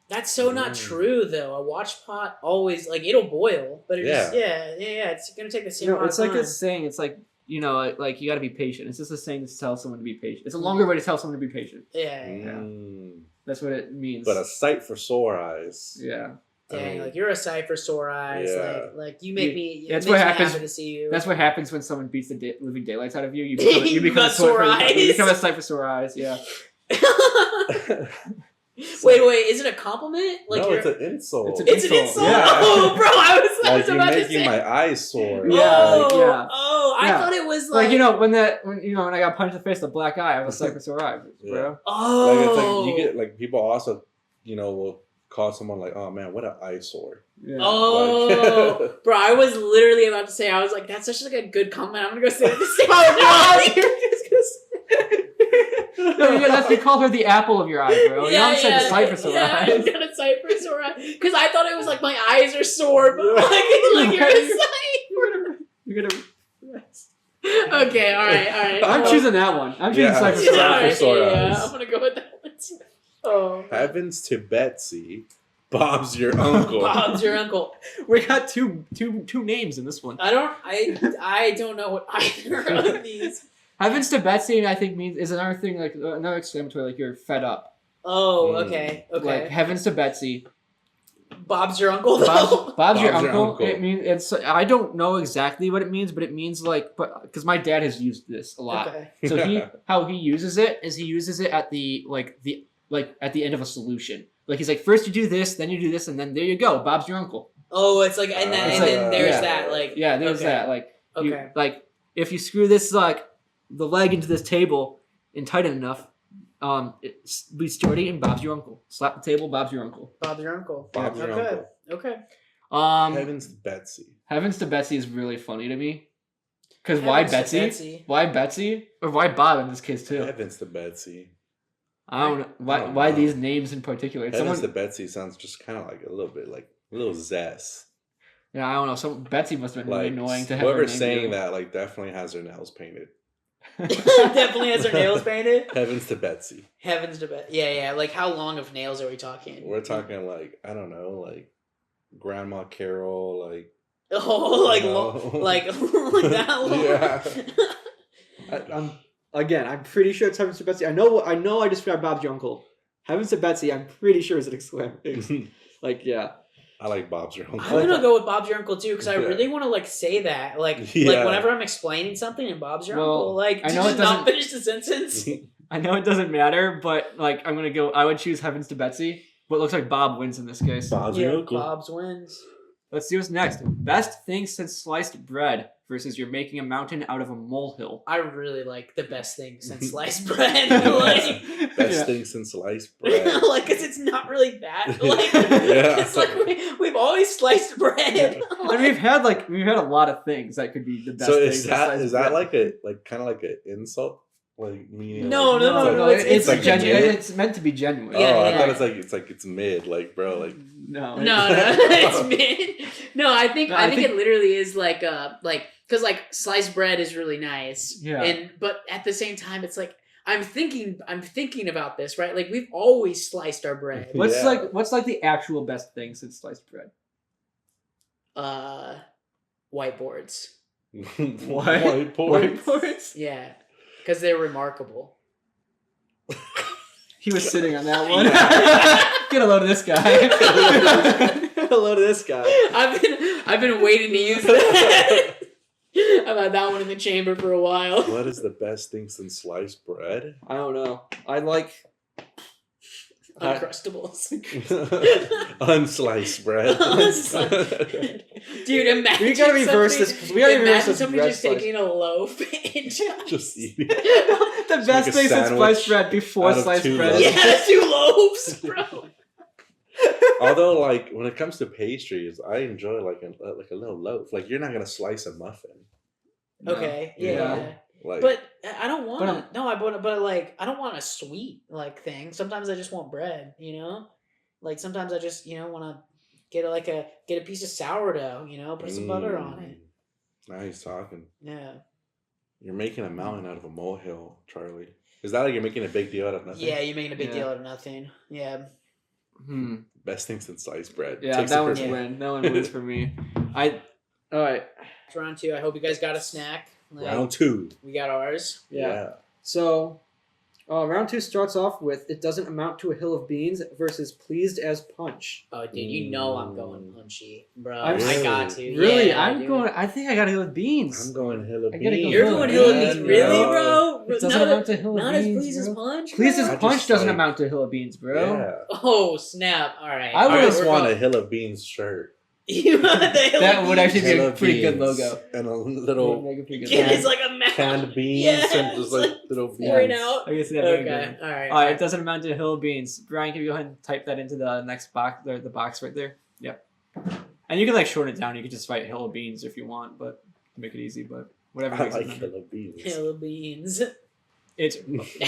That's so not true though. A watch pot always like it'll boil, but it's it's gonna take the same. No, amount it's of like time. a saying. It's like like you got to be patient. It's just a saying to tell someone to be patient. It's a longer way to tell someone to be patient. Yeah. Mm. That's what it means. But a sight for sore eyes. Yeah. Dang, mean, like you're a sight for sore eyes. Yeah. Like you make me. That's It what makes me happens- happy to see you. That's what happens when someone beats the living daylights out of you. You You become got sore eyes. You become a sight for sore eyes. Yeah. Wait, is it a compliment? Like no, you're... it's an insult. It's It's an insult. Yeah. Oh, bro, I was like you're about to making say. my eyes sore. Yeah, Oh, yeah. I Yeah. thought it was like. Like when I got punched in the face with a black eye, I was sight for sore eyes, Yeah. bro. Like Oh. it's like you get like people also, will call someone like, oh man, what an eyesore. Yeah. Oh, Like- bro! I was literally about to say, I was like, "That's such like a good comment." I'm gonna go say it at the same Oh, time. no, you're just gonna say. No, you called her the apple of your eye, bro. You don't say the sight for sore I eyes. got a sight for sore eyes because I thought it was like my eyes are sore, but like you're a sight. You're gonna. Okay, all right. I'm choosing that one. I'm choosing Yeah. sight for Yeah. sore All eyes. right, sore yeah, eyes. I'm gonna go with that one too. Oh, Heavens to Betsy, Bob's your uncle. Bob's your uncle. We got two names in this one. I don't know what either of these. Heavens to Betsy, I think is another thing, like another exclamatory, like you're fed up. Oh, Mm. okay. Like heavens to Betsy. Bob's your uncle though. Bob's your Bob's your uncle. uncle. It means it's. I don't know exactly what it means, but it means like, because my dad has used this a lot. Okay. So how he uses it is he uses it at the at the end of a solution. Like he's like, first you do this, then you do this, and then there you go. Bob's your uncle. Oh, it's like, and then, It's and then like- there's yeah. that, like, Yeah, there's okay. that. Like, Okay. like if you screw this like the leg into this table and tight enough, be sturdy and Bob's your uncle. Slap the table, Bob's your uncle. Bob's your uncle. Bob's your okay. uncle. Okay. Heavens to Betsy. Heavens to Betsy is really funny to me. Because why Heavens to Betsy? Betsy. Why Betsy? Or why Bob in this case too? Heavens to Betsy. I don't know don't why know. these names in particular. Heavens Someone, to Betsy sounds just kind of like a little bit like a little zest. yeah, I don't know. Some Betsy must have been really Like annoying to have. her whoever's name saying given. that like definitely has their nails painted. Definitely has her nails painted. Heavens to Betsy. Heavens to bet. Yeah. Like, how long of nails are we talking? We're talking like I don't know, like Grandma Carol, like Oh, like, No. like that long? Yeah. I'm pretty sure it's Heavens to Betsy. I know I described Bob's your uncle. Heavens to Betsy, I'm pretty sure is an exclamation. Like, yeah. I like Bob's your uncle. I'm gonna go with Bob's your uncle too because I Yeah. really want to like say that like Yeah. whenever I'm explaining something and Bob's your Well, uncle like I to know just it not doesn't- finish the sentence. I know it doesn't matter, but like I'm gonna go. I would choose Heavens to Betsy, but it looks like Bob wins in this case. Bob's your Yeah, uncle. Bob's wins. Let's see what's next. Best thing since sliced bread versus you're making a mountain out of a molehill. I really like the best thing since sliced bread. Like, Best Yeah. thing since sliced bread. like, cause it's not really that. Like, Yeah. it's like we've always sliced bread. And we've had a lot of things that could be the best. So things is since that sliced bread. like kind of like an insult? Like meaning No, like, no, It's like genuine. mid? It's meant to be genuine. Oh, Yeah, I yeah. thought it's mid, like bro, like No. No, it's mid. No, I think No, I I think think- it literally is like because like sliced bread is really nice. Yeah. But at the same time, it's like I'm thinking about this, right? Like we've always sliced our bread. What's Yeah. what's the actual best thing since sliced bread? Whiteboards. Whiteboards. Whiteboards? Yeah, because they're remarkable. He was sitting on that one. Get a load of this guy. Get a load of this guy. I've been waiting to use that. I've had that one in the chamber for a while. What is the best thing since sliced bread? I don't know. I like. Uncrustables. Unsliced bread. Dude, imagine We gotta reverse somebody- this. We gotta reverse Imagine this. somebody bread just slice. taking a loaf and Just eating. The best make a thing since sandwich sliced bread before out of sliced two bread. loaves. yeah, 2 loaves, bro. Although, like when it comes to pastries, I enjoy like a little loaf. Like you're not gonna slice a muffin. No. Okay, Yeah. yeah. Like, But I don't want But, but like I don't want a sweet like thing. Sometimes I just want bread, you know? Like sometimes I just, want to get a piece of sourdough, put some butter on it. Now he's talking. Yeah. You're making a mountain out of a molehill, Charlie. Is that like you're making a big deal out of nothing? Yeah, you're making a big Yeah. deal out of nothing. Yeah. Best thing since sliced bread. Yeah, Takes that the one's first win. That one wins for me. All right. It's round 2. I hope you guys got a snack. Like, Round 2. we got ours. Yeah. So, Round 2 starts off with "It doesn't amount to a hill of beans" versus "Pleased as punch." Oh, dude, you know I'm going punchy, bro. I'm I got to. Really, Yeah, I'm dude. going. I think I gotta go with beans. I'm going hill of I gotta go beans. You're going hill of beans, Yeah, really, yeah. bro? It doesn't Not, amount to a hill of not beans, as pleased as bro. punch. Pleased bro? as I punch just, doesn't like- amount to a hill of beans, bro. Yeah. Oh snap! All right, I I would- just want a hill of beans shirt. You want the hill That of would beans? actually be Hill a of pretty good beans logo. and a little Make a pretty good Yeah, logo. it's like a mouth. canned beans Yeah, and just it's like like little pouring beans. out. I guess that would be Okay, good. all right. All right, it doesn't amount to a hill of beans. Brian, can you go ahead and type that into the next box, the box right there? Yep. And you can like shorten it down. You can just write hill of beans if you want, but to make it easy. But whatever. I makes it like number. hill of beans. Hill of beans. It's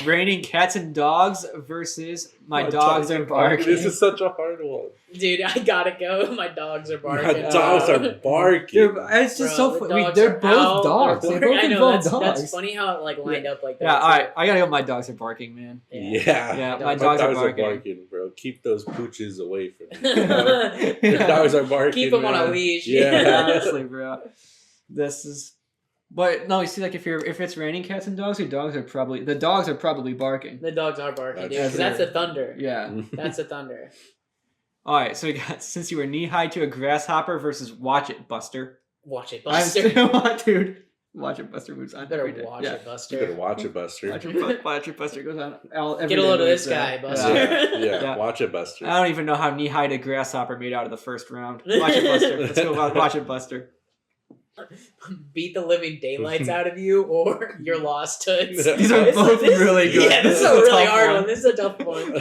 raining cats and dogs versus my dogs dogs are barking. This is such a hard one. Dude, I gotta go. My dogs are barking. My dogs are barking. It's just Bro, so the funny. dogs They're are both out, dogs. they're They both barking. I involve know, dogs. that's funny how it like lined up like that. Yeah, all right. too. I gotta go. My dogs are barking, man. Yeah. Yeah, My my My dogs dogs are barking. bro. Keep those pooches away from me. You know? Your dogs are barking. Keep them on a man. leash. Yeah. Honestly, bro. This is. But no, you see, like if it's raining cats and dogs, the dogs are probably barking. The dogs are barking, dude. That's 'Cause that's true. the thunder. Yeah. That's the thunder. All right. So we got since you were knee high to a grasshopper versus watch it, Buster. Watch it, I Buster. still dude. Watch it, Buster moves on. You better every day. watch Yeah. it, You Buster. better watch it, Buster. Watch it, Buster goes on. Every Get a day load of moves, this guy, Buster. Yeah, Yeah. watch it, Buster. I don't even know how knee high to grasshopper made out of the first round. Watch it, Buster. Let's go. Watch it, Buster. Beat the living daylights out of you, or you're lost toots. These are both really good. Yeah, this is This a is a really tough hard one. one. This is a tough one.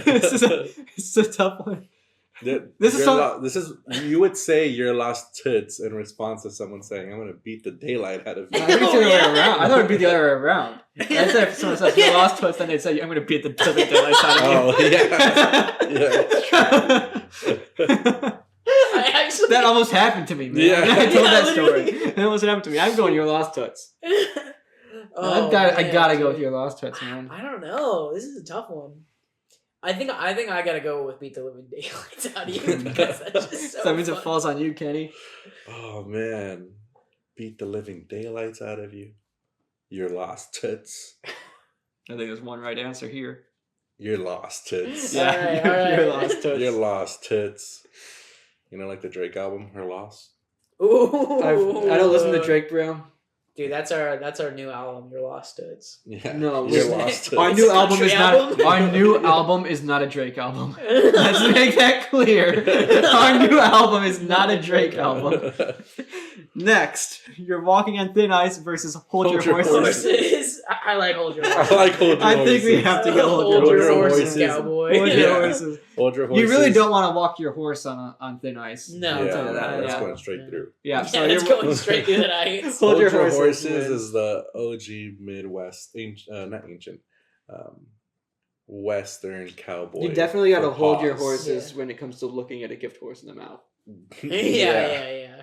It's a tough one. This is You're so- this is you would say you're lost toots in response to someone saying, "I'm gonna beat the daylight out of I you." think it's the other way Yeah. around. I thought it'd be the other way around. I said if someone says you lost toots, then they'd say I'm going to beat the daylights out of you. Oh yeah. I actually That almost happened to me, man. Yeah. I told Yeah, that story. literally. That almost happened to me. I'm going your lost toots. Oh, I man, gotta go dude. with your lost toots, man. I don't know. This is a tough one. I think I gotta go with beat the living daylights out of you because that's just so that means it fun. falls on you, Kenny. Oh man, beat the living daylights out of you. You're lost toots. I think there's one right answer here. You're lost toots. Yeah. Alright, alright. You're lost toots. You're lost toots. You know, like the Drake album, Her Loss. Ooh. I don't listen to Drake, bro. Dude, that's our new album. You're lost toots. Yeah. No, You're listen. lost toots. Our It's new a album is country not. album? Our new album is not a Drake album. Let's make that clear. Our new album is not a Drake album. Next, you're walking on thin ice versus hold your horses. Horses. I like hold your I horses. like hold your I think we horses. have to go hold your horses, horses. cowboy. Hold your Yeah. horses. Hold your horses. You really don't want to walk your horse on thin ice. No, I'll Yeah, tell you that. that's Yeah. going straight through. Yeah, so Yeah, it's you're going straight through the ice. Hold your Hold horses horses wins. is the OG Midwest, not ancient, Western cowboy. You definitely got to for hold your hogs. horses Yeah. when it comes to looking at a gift horse in the mouth. Yeah.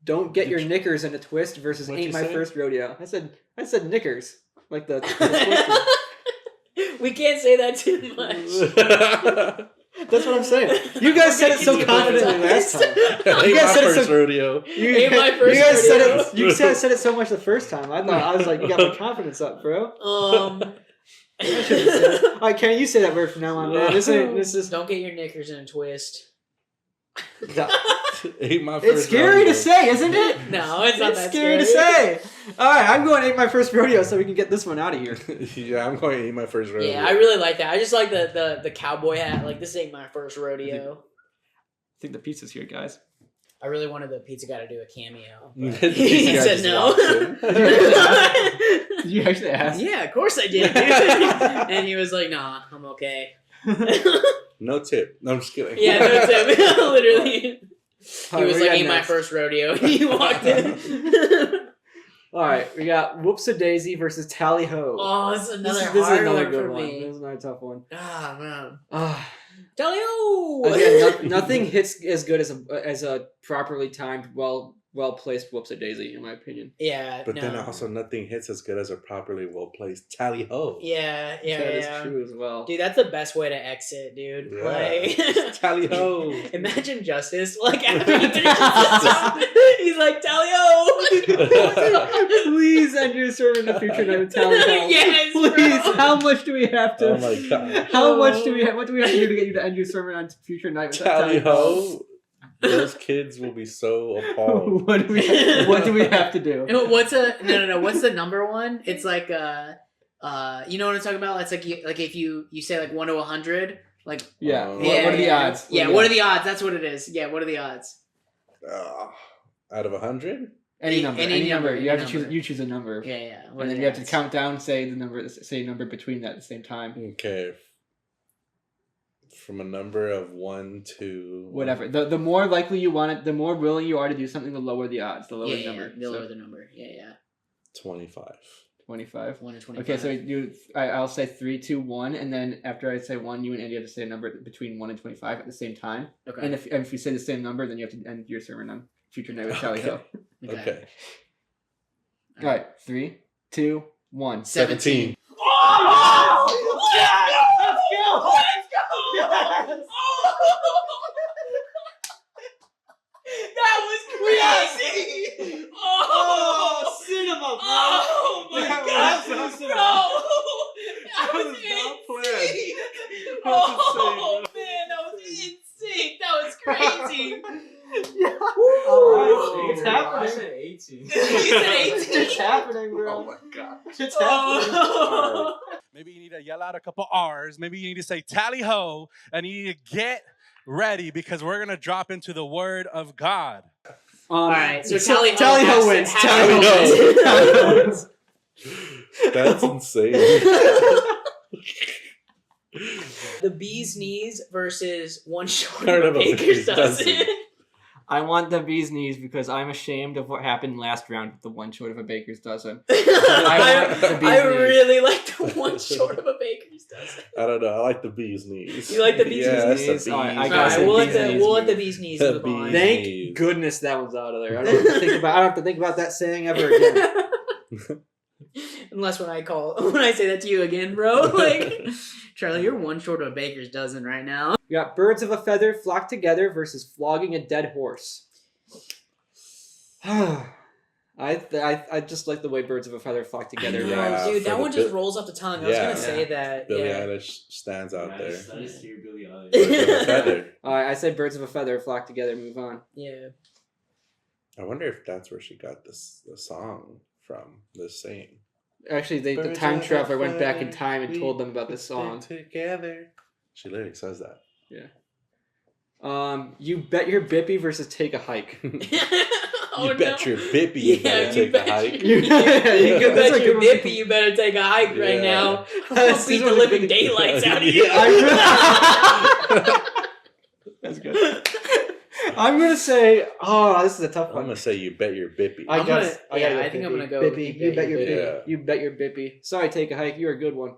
Don't get your knickers in a twist versus What'd ain't you my say? first rodeo. I said knickers, like the twister. We can't say that too much. That's what I'm saying. You guys said it so confidently last time. Ain't You guys my said it first so- rodeo. You, Ain't my first you guys said rodeo. it. You said it so much the first time. I was like, you got my confidence up, bro. I shouldn't say it. All right, Kenny, you say that word from now on, man. This is. Don't get your knickers in a twist. Ain't my first It's scary rodeo. to say, isn't it? No, it's not It's that scary to say. All right, I'm going to ain't my first rodeo so we can get this one out of here. Yeah, I'm going to eat my first rodeo. Yeah, I really like that. I just like the cowboy hat. Like, this ain't my first rodeo. I think the pizza's here, guys. I really wanted the pizza guy to do a cameo. The but pizza he guy said just no. walks in. Did you actually ask? Yeah, of course I did, dude. And he was like, nah, I'm okay. No tip. No, I'm just kidding. Yeah, no tip. Literally. He All right, was what like, we ain't got my next? first rodeo. He walked in. All right, we got Whoops-a-Daisy versus Tally Ho. Oh, this is another this is hard another one good for one. me. This is another tough one. Ah, man. Ah, Dalio! again, nothing hits as good as a properly timed, well well placed whoops a daisy, in my opinion. Yeah. But no. then also nothing hits as good as a properly well placed tally ho. Yeah. That is true as well. Dude, that's the best way to exit, dude. Yeah. Like, Tally ho. Imagine Justice, like, after he finishes he's like, tally ho! Please end your sermon in the future night with tally ho. Yes, Please, bro. how much do we have to? Oh my god. How much do we have? What do we have to do to get you to end your sermon on future night with Tally ho. Those kids will be so appalled. What do we have to do? What's What's the number one? It's like, you know what I'm talking about? It's like if you say like 1 to 100, like Yeah. Oh. What are the odds? Yeah, what are the odds? That's what it is. Yeah, what are the odds? Out of 100? Any number. Any number. You have to number. choose. You choose a number. Yeah. What And are then the you have to odds? count down. Say a number between that at the same time. Okay. From a number of 1 to Whatever. The more likely you want it, the more willing you are to do something, the lower the odds. The lower the Yeah, number. the lower the number. Yeah. 25. 25. 1 to 25. Okay, so I'll say 3, 2, 1, and then after I say 1, you and Andy have to say a number between 1 and 25 at the same time. Okay. And if you say the same number, then you have to end your sermon on future night with Tally Ho. Okay. All right, 3, 2, 1. 17. Oh! Yes! Let's go! That was crazy! Oh! cinema, bro! Oh my That god! was awesome. Bro! That was not planned. insane! That was Oh insane, man, that was insane! That was crazy! Oh, Woo! it's I happening. said 18. You said 18? It's happening, bro. Oh my god. It's happening. Oh. Maybe you need to yell out a couple R's. Maybe you need to say tally ho, and you need to get ready because we're gonna drop into the Word of God. All right, so Tally Tally Ho Ho wins. has Tally to Ho win. wins. Tally Ho wins. That's insane. The bee's knees versus one short Part of of a a baker's baker's dozen. dozen. I want the bee's knees because I'm ashamed of what happened last round with the one short of a baker's dozen. I, want the bee's I knees. really like the one short of a baker's dozen. I don't know. I like the bee's knees. You like the bee's yeah, knees? that's the Alright, I bee's gotta Alright, say we'll, bee's let the, knees, we'll let the man. bee's knees The move on. bee's Thank knees. goodness that one's out of there. I don't have to think about that saying ever again. Unless when I say that to you again, bro. Like, Charlie, you're one short of a baker's dozen right now. We got birds of a feather flock together versus flogging a dead horse. I just like the way birds of a feather flock together. Yeah, dude, for that the one just Bill- rolls off the tongue. I was Yeah. gonna say that. Billie Yeah. Eilish stands out there. Nice. I just hear Billie Eilish. Birds of a feather. I say birds of a feather flock together. Move on. Yeah. I wonder if that's where she got the song from. The saying. Actually, the Birds time of a traveler went back in feather, time and we told them about this stick song. together. She literally says that. You bet your bippy versus take a hike. Oh, you bet no. your bippy you Yeah, better you take bet a hike. your- You You that's bet a your good one. bippy you better take a hike right Yeah. now. I'll This beat is the what living we- daylights out of you. Yeah. That's good. I'm gonna say, this is a tough I'm one. gonna say you bet your bippy. I I'm gotta gonna- go yeah, I think I'm Bippy. gonna go Bippy. You bet your bippy. bippy. Yeah. You bet your bippy. Sorry, take a hike. You're a good one.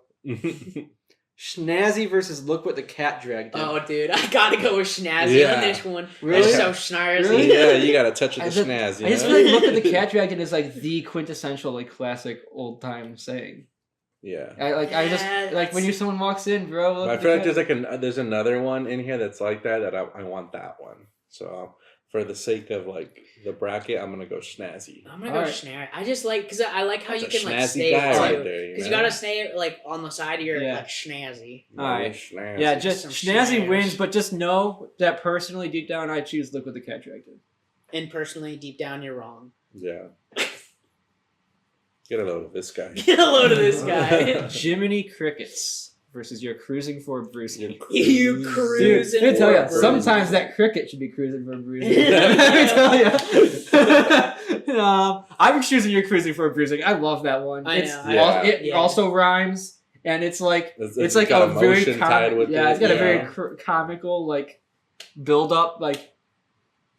Schnazzy versus look what the cat dragged in. Oh, dude, I gotta go with Schnazzy Yeah. on this one. Really? They're so snazzy. Really? yeah, you got a touch of I the just- schnaz. You I just know? feel like look at the cat dragged in is like the quintessential like classic old time saying. Yeah. I just Yeah, like when someone walks in, bro. Look But I at feel the like cat. there's another one in here that's like that I want that one. So for the sake of like the bracket, I'm gonna go snazzy. I'm gonna go Alright. Schnazzy. I just like because I like how That's you a can like snazzy stay guy it right too. there. Because you gotta stay it like on the side of your Yeah. like Schnazzy. Alright. Snazzy. Yeah, just Some Schnazzy schnaz. wins, but just know that personally, deep down, I choose look what the cat dragged in. And personally, deep down, you're wrong. Yeah. Get a load of this guy. Get a load of this guy. Jiminy Crickets versus you're cruising for a bruising. You Dude, cruising. let me tell for you, a bruise. sometimes that cricket should be cruising for a bruising. Let me tell you. I'm choosing you're cruising for a bruising. I love that one. I It's know, I know. It Yeah. also rhymes, and it's like it's like got a very emotion tied with yeah. it, It's got a yeah. very comical like build up like.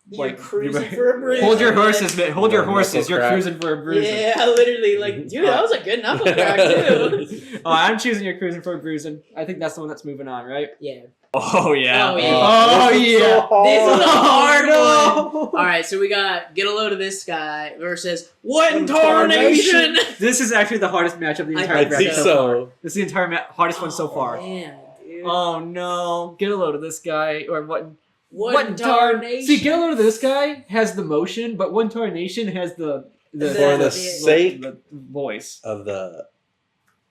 You're like, cruising you- for a bruise. Hold your man. horses, man. Hold your Knuckle horses. You're crack. cruising for a bruising. Yeah, literally. Like, dude, that was a good knuckle crack too. I'm choosing you're cruising for a bruising. I think that's the one that's moving on, right? Yeah. Oh yeah. Oh, yeah. Oh This is yeah. so hard. This is a hard no. one. All right, so we got get a load of this guy versus what in Tarnation? tarnation? This is actually the hardest matchup of the entire I bracket think so far. so. This is the entire hardest one so far. Man, dude. Oh no! Get a load of this guy, or what? What in tarnation? See, get a load of this guy has the motion, but one tarnation has the For the sake the voice. of the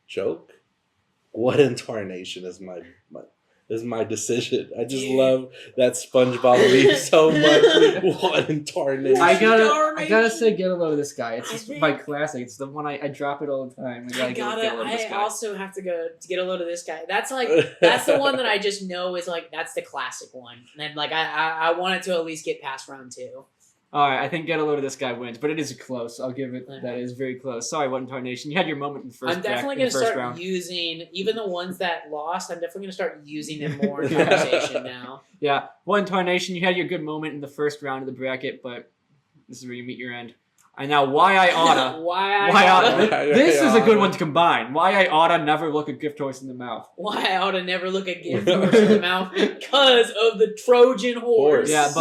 joke, what in tarnation is my decision. I just love that SpongeBob meme so much. What in tarnation? I gotta say, get a load of this guy. It's just my classic. It's the one I drop it all the time. Get a load of this I guy. also have to go to get a load of this guy. That's the one that I just know is like that's the classic one. And like I wanted to at least get past round 2. All right, I think get a load of this guy wins, but it is close. I'll give it that is very close. Sorry, what in tarnation? You had your moment in the first. I'm definitely going to start round. using even the ones that lost. I'm definitely gonna start using them more in conversation now. Yeah, what in tarnation? You had your good moment in the first round of the bracket, but this is where you meet your end. And now, why I oughta. Why I Why oughta. oughta. This is a good one to combine. Why I oughta never look a gift horse in the mouth. Why I ought to never look a gift horse in the mouth because of the Trojan horse. Yeah,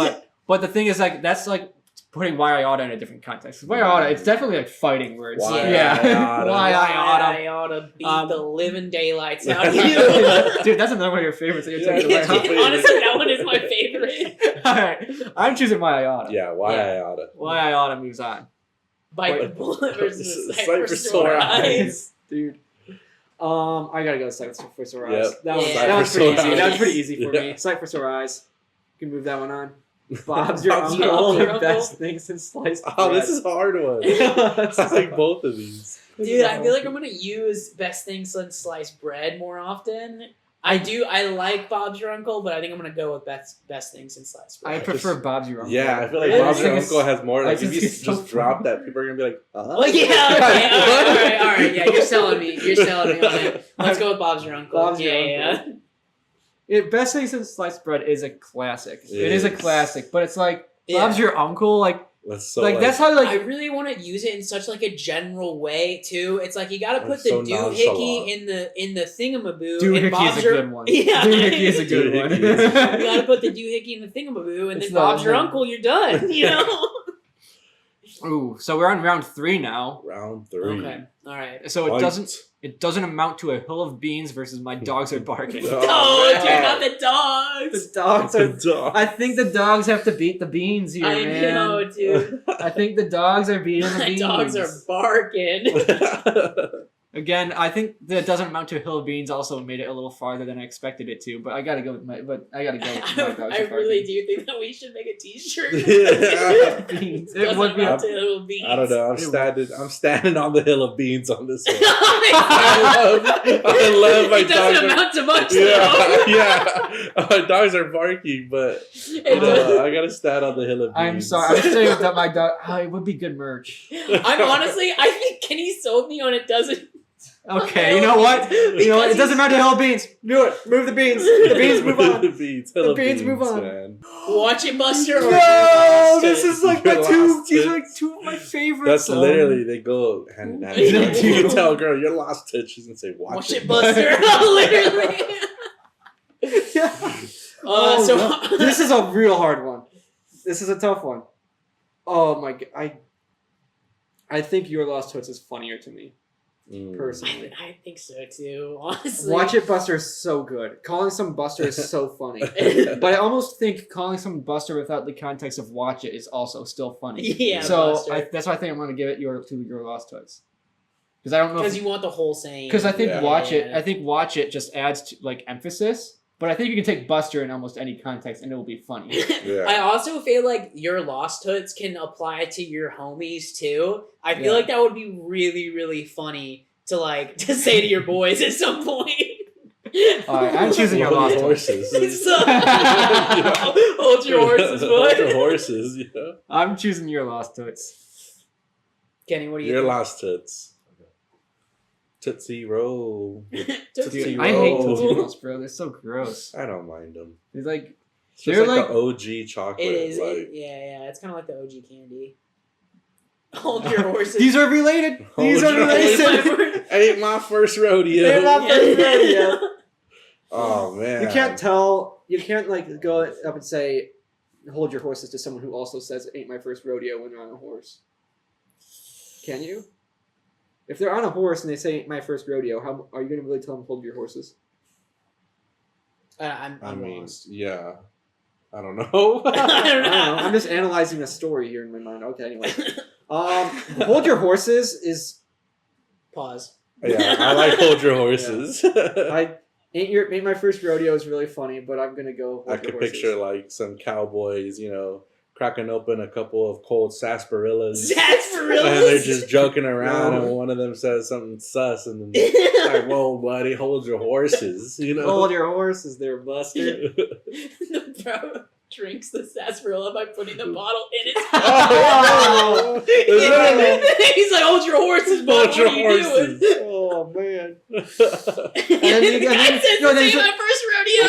but the thing is, like, that's like putting why I oughta in a different context. Why I oughta, it's definitely like fighting words. Why yeah. I oughta. Why I oughta. I ought to beat the living daylights out of you. Dude, that's another one of your favorites that you're taking Yeah, away. yeah. Huh? Honestly, that one is my favorite. Alright, I'm choosing why I oughta. Yeah, why I oughta. Why I oughta moves on. Bite the Wait. bullet versus the Cypher Cypher sore sore eyes. eyes. Dude. I gotta go with Sight for Sore Eyes. Yep. That was, Yeah. that was Sight for pretty Sore easy. That was Eyes. pretty easy for Yeah. me. Sight for Sore Eyes. You can move that one on. Bob's your Bob's your uncle. uncle. Best things in sliced Oh, bread. this is a hard one. This is like both of these. Dude, I feel like I'm gonna use best things since sliced bread more often. I like Bob's your uncle, but I think I'm gonna go with best things since sliced I bread. prefer Bob's your uncle. Yeah, I feel like Really? Bob's your I think uncle has more. Like I if you just just think it's so drop funny. that, people are gonna be like, Well, yeah, okay, all right. Yeah, you're selling me. You're selling me on it. Let's go with Bob's your uncle. Bob's your yeah. Best things in sliced bread is a classic. It It is a is. classic, but it's like Yeah. Bob's your uncle. Like That's so like that's how like I really want to use it in such like a general way too. It's like you got to put It's the so doohickey nonchalant. in the thingamaboo. doohickey and Bob's is a your, good one. Yeah, Doohickey is a good one. Doohickey is a good You got to put the doohickey in the thingamaboo, and It's then not Bob's your enough. uncle. You're done. You know. Ooh, so we're on round 3 now. round 3. Okay. All right. So Fight. it doesn't amount to a hill of beans versus my dogs are barking. No. No, dude, man. not the dogs. The dogs are. Dog. I think the dogs have to beat the beans here, I man. know, dude. I think the dogs are beating the My beans. dogs are barking. Again, I think that doesn't amount to a hill of beans. Also made it a little farther than I expected it to. But I gotta go with my. But I gotta go. With my dogs I are really barking. do think that we should make a T-shirt. Yeah. Beans. It Doesn't would be. amount to little beans. I don't know. I'm standing on the hill of beans on this one. I love my It doesn't dogs. amount to much, Yeah, though. yeah. My dogs are barking, but It does- I gotta stand on the hill of beans. I'm sorry. I'm saying that my dog. Oh, it would be good merch. I'm honestly, I think Kenny sold me on it doesn't. Okay, you know what? You know what? It doesn't matter. Hill of beans. Do it. Move the beans. The beans move on. The beans. Hill of beans move on. Man. Watch it, Buster. Or No, this is like my Your two. lost These are like tits. two of my favorites. That's literally they go hand in hand. You can tell a girl you're lost to it. She's gonna say, "Watch, Watch it, Buster. Literally. Yeah. So no. This is a real hard one. This is a tough one. Oh my god, I think Your Lost Toots is funnier to me Mm. personally. I think so too. Honestly, Watch It Buster is so good. Calling some Buster is so funny. But I almost think calling some Buster without the context of Watch It is also still funny. Yeah, So Buster. that's why I think I'm gonna give it to Your Lost Toots. Because I don't know. Because you want the whole saying. Because I think Yeah. Watch It. I think Watch It just adds to, like emphasis. But I think you can take Buster in almost any context and it will be funny. Yeah. I also feel like your Lost Toots can apply to your homies too. I feel Yeah. like that would be really, really funny to like to say to your boys at some point. Alright, I'm choosing Your Lost Toots. horses. Hold your horses, Hold your boy. horses. You know? I'm choosing Your Lost Toots. Kenny, what do you Your think? lost tits. Tootsie Roll. Tootsie Dude, I hate Roll. Tootsie Rolls, bro. They're so gross. I don't mind them. They're like It's just They're like, like- the OG chocolate. It is. Like, Yeah. It's kind of like the OG candy. Hold your horses. these are related. These Hold are your related. Ain't my first rodeo. Ain't my first rodeo. Oh man. You can't tell. You can't like go up and say, "Hold your horses" to someone who also says, "Ain't my first rodeo" when they're on a horse. Can you? If they're on a horse and they say, "Ain't my first rodeo," how are you going to really tell them, "Hold your horses"? I'm I mean, lost. yeah. I don't know. I don't I don't know. know. I'm just analyzing a story here in my mind. Okay, anyway. Hold your horses is Pause. Yeah, I like hold your horses. ain't my first rodeo is really funny, but I'm gonna go. Hold I your could horses. picture like some cowboys, cracking open a couple of cold sarsaparillas. Sarsaparillas. And they're just joking around, No. and one of them says something sus, and then like, "Whoa, buddy, hold your horses," Hold your horses, there, Buster. The bro drinks the sarsaparilla by putting the bottle in his Oh, He's like, hold your horses, bud. Hold What are your you doing? horses. Oh man. And then the guy says, no, "This ain't then- my first rodeo."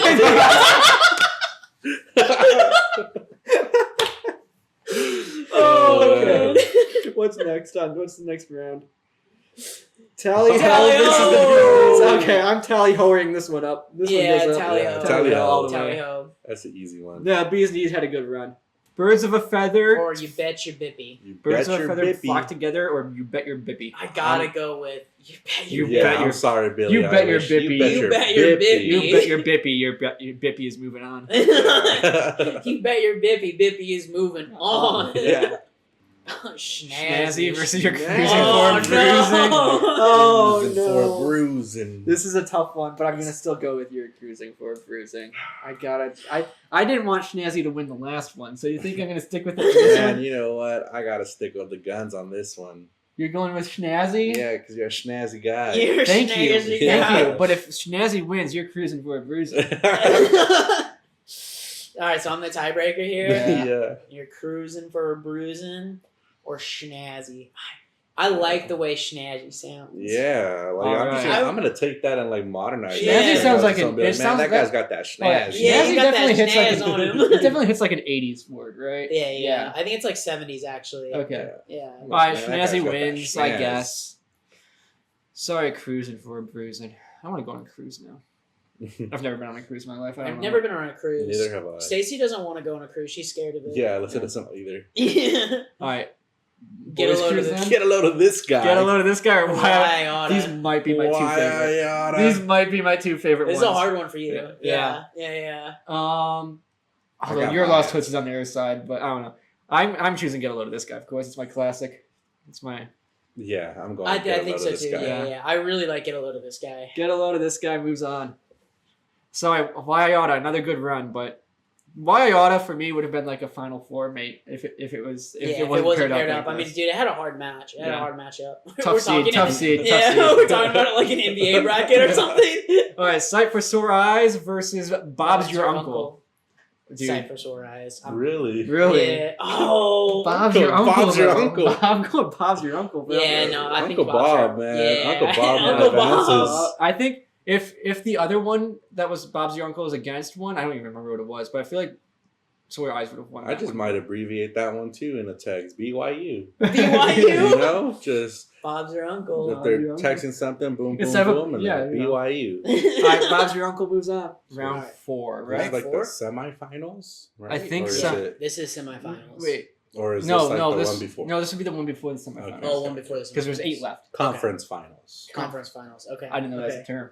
Oh, man. okay. What's next on? What's the next round? Tally ho Tally-ho! versus the birds. Okay, I'm tally hoing this one up. This Yeah, one goes up. tally-ho. Yeah, Tally-ho all the Tally way. ho. That's an easy one. Yeah, Bees Knees had a good run. Birds of a feather. Or you bet your bippy. You Birds bet of a your feather bippy. flock together, or you bet your bippy. I gotta go with you bet your You Yeah, bet I'm your- sorry, Billy. you bet your Eilish. bippy. You bet your bippy. You bet your bippy. Your bippy is moving on. You bet your bippy. Bippy is moving on. Yeah. Snazzy. Snazzy versus your cruising Oh, for no. bruising. Oh Cruising no. for bruising. This is a tough one, but I'm gonna still go with your cruising for bruising. I didn't want Schnazzy to win the last one, so you think I'm gonna stick with it for this Man, one? you know what? I gotta stick with the guns on this one. You're going with Schnazzy? Yeah, because you're a schnazzy guy. You're Thank you. snazzy Yeah. Thank guy. you. But if Schnazzy wins, you're cruising for a bruising. Alright, so I'm the tiebreaker here. Yeah. Yeah. You're cruising for a bruising or snazzy. I like the way snazzy sounds. Yeah, like All I'm, right. I'm gonna take that and like modernize it. Snazzy sounds like Be it man, sounds that like- guy's got that Oh, yeah. snaz. Yeah, he's got that hits like snaz on him. It definitely hits like an 80s word, right? Yeah. I think it's like 70s actually. Okay. Yeah. All right, Man, that guy's Schnazzy got that wins, I snaz. guess. Sorry, cruising for a bruising. I want to go on a cruise now. I've never been on a cruise in my life. I don't I've know. never been on a cruise. Neither have I. Stacy doesn't want to go on a cruise. She's scared of it. Yeah, listen to something either. Yeah. All right. Get a Boys load of cruise this. then? Get a load of this guy. Get a load of this guy. Or why? Why oughta? These might be my two favorite. Why These might be my two favorite This ones. is a hard one for you. Yeah. Yeah. Although got your mine. Lost Twitch is on the other side, but I don't know. I'm choosing Get a Load of This Guy, of course. It's my classic. It's my Yeah, I'm going. I to get a think load so of this too. guy. Yeah. I really like Get a Load of This Guy. Get a Load of This Guy moves on. So Why Oughta, another good run, but Why Oughta for me would have been like a Final Four mate if it wasn't paired up. I mean, dude, it had a hard match. It had a Yeah. hard matchup. Tough seed. Yeah, we're talking about it like an NBA bracket or something. All right, Sight for Sore Eyes versus Bob's Your Uncle. Dude, Sight for Sore Eyes. Really? really? Yeah. Oh. Bob's your uncle. Bob's your though. uncle. I'm going Bob's your uncle. Bro. Yeah, no, I think Uncle Bob, Bob's man. Yeah. Uncle Bob Uncle advances. Bob. I think if the other one that was Bob's Your Uncle was against one, I don't even remember what it was, but I feel like Sore Eyes would have won. I that just one. might abbreviate that one too in a text. BYU. BYU? You know, just Bob's your uncle. if they're your uncle. texting something, boom, boom, Instead of- boom, and yeah, then you know. BYU. All right, Bob's Your Uncle moves on. Round Alright. 4, Right? right? Like Four? the semifinals, right? I think or is so. It, This is semifinals. Wait, or is no, this like no, the this one before? no, this would be the one before the semifinals. Okay. Oh, one before this. Because there's 8 left. Conference finals. Conference finals. Okay. I didn't know that's Okay. a term.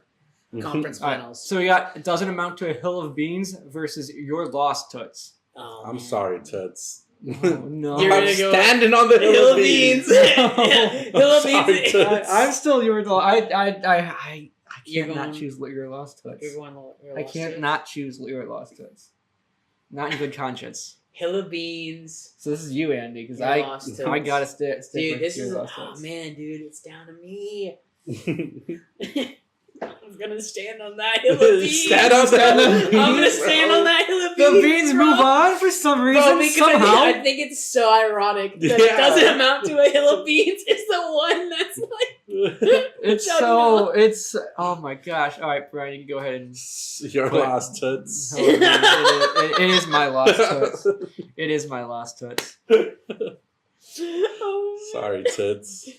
Conference All right, finals. so we got It Doesn't Amount to a Hill of Beans versus Your Lost Toots. Oh, I'm man. sorry, Toots. Oh, no. You're I'm gonna go standing on the Hill of Beans. Hill of Sorry, Beans. Toots. I'm still Your Lost. I You're can't not going- choose Your Lost Toots. You're going. You're I lost can't to not choose Your Lost Toots. Not in good conscience. Hill of Beans. So this is you, Andy, because Your I Lost Toots. gotta stick Dude, with this Your is. Lost Oh Toots. man, dude, it's down to me. I'm gonna stand on that hill of beans. Stand on that hill of I'm gonna beans, stand bro. on that hill of The beans. beans bro. move on for some reason, Bro, because somehow. I think it's so ironic that it Yeah. doesn't amount to a hill of beans. It's the one that's like. It's Don't so, know. it's, oh my gosh. All right, Brian, you can go ahead and. Your But- lost Toots. Oh, it is my Lost Toots. It is my Lost Toots. Sorry, Toots.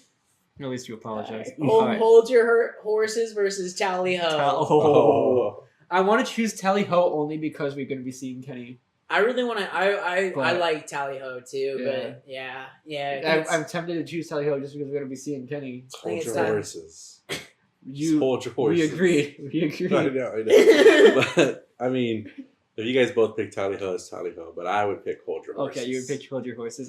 At least you apologize. Hold, All right. hold your horses versus tally ho. Oh. I want to choose Tally Ho only because we're going to be seeing Kenny. I really want to. I But- like Tally Ho too, Yeah. but yeah. I think it's- I'm tempted to choose Tally Ho just because we're going to be seeing Kenny. Hold it's your time. horses. You, Hold your horses. we agree. We I agree. know. But I mean, if you guys both pick Tally Ho, it's Tally Ho. But I would pick Hold Your Horses. Okay, you would pick Hold Your Horses.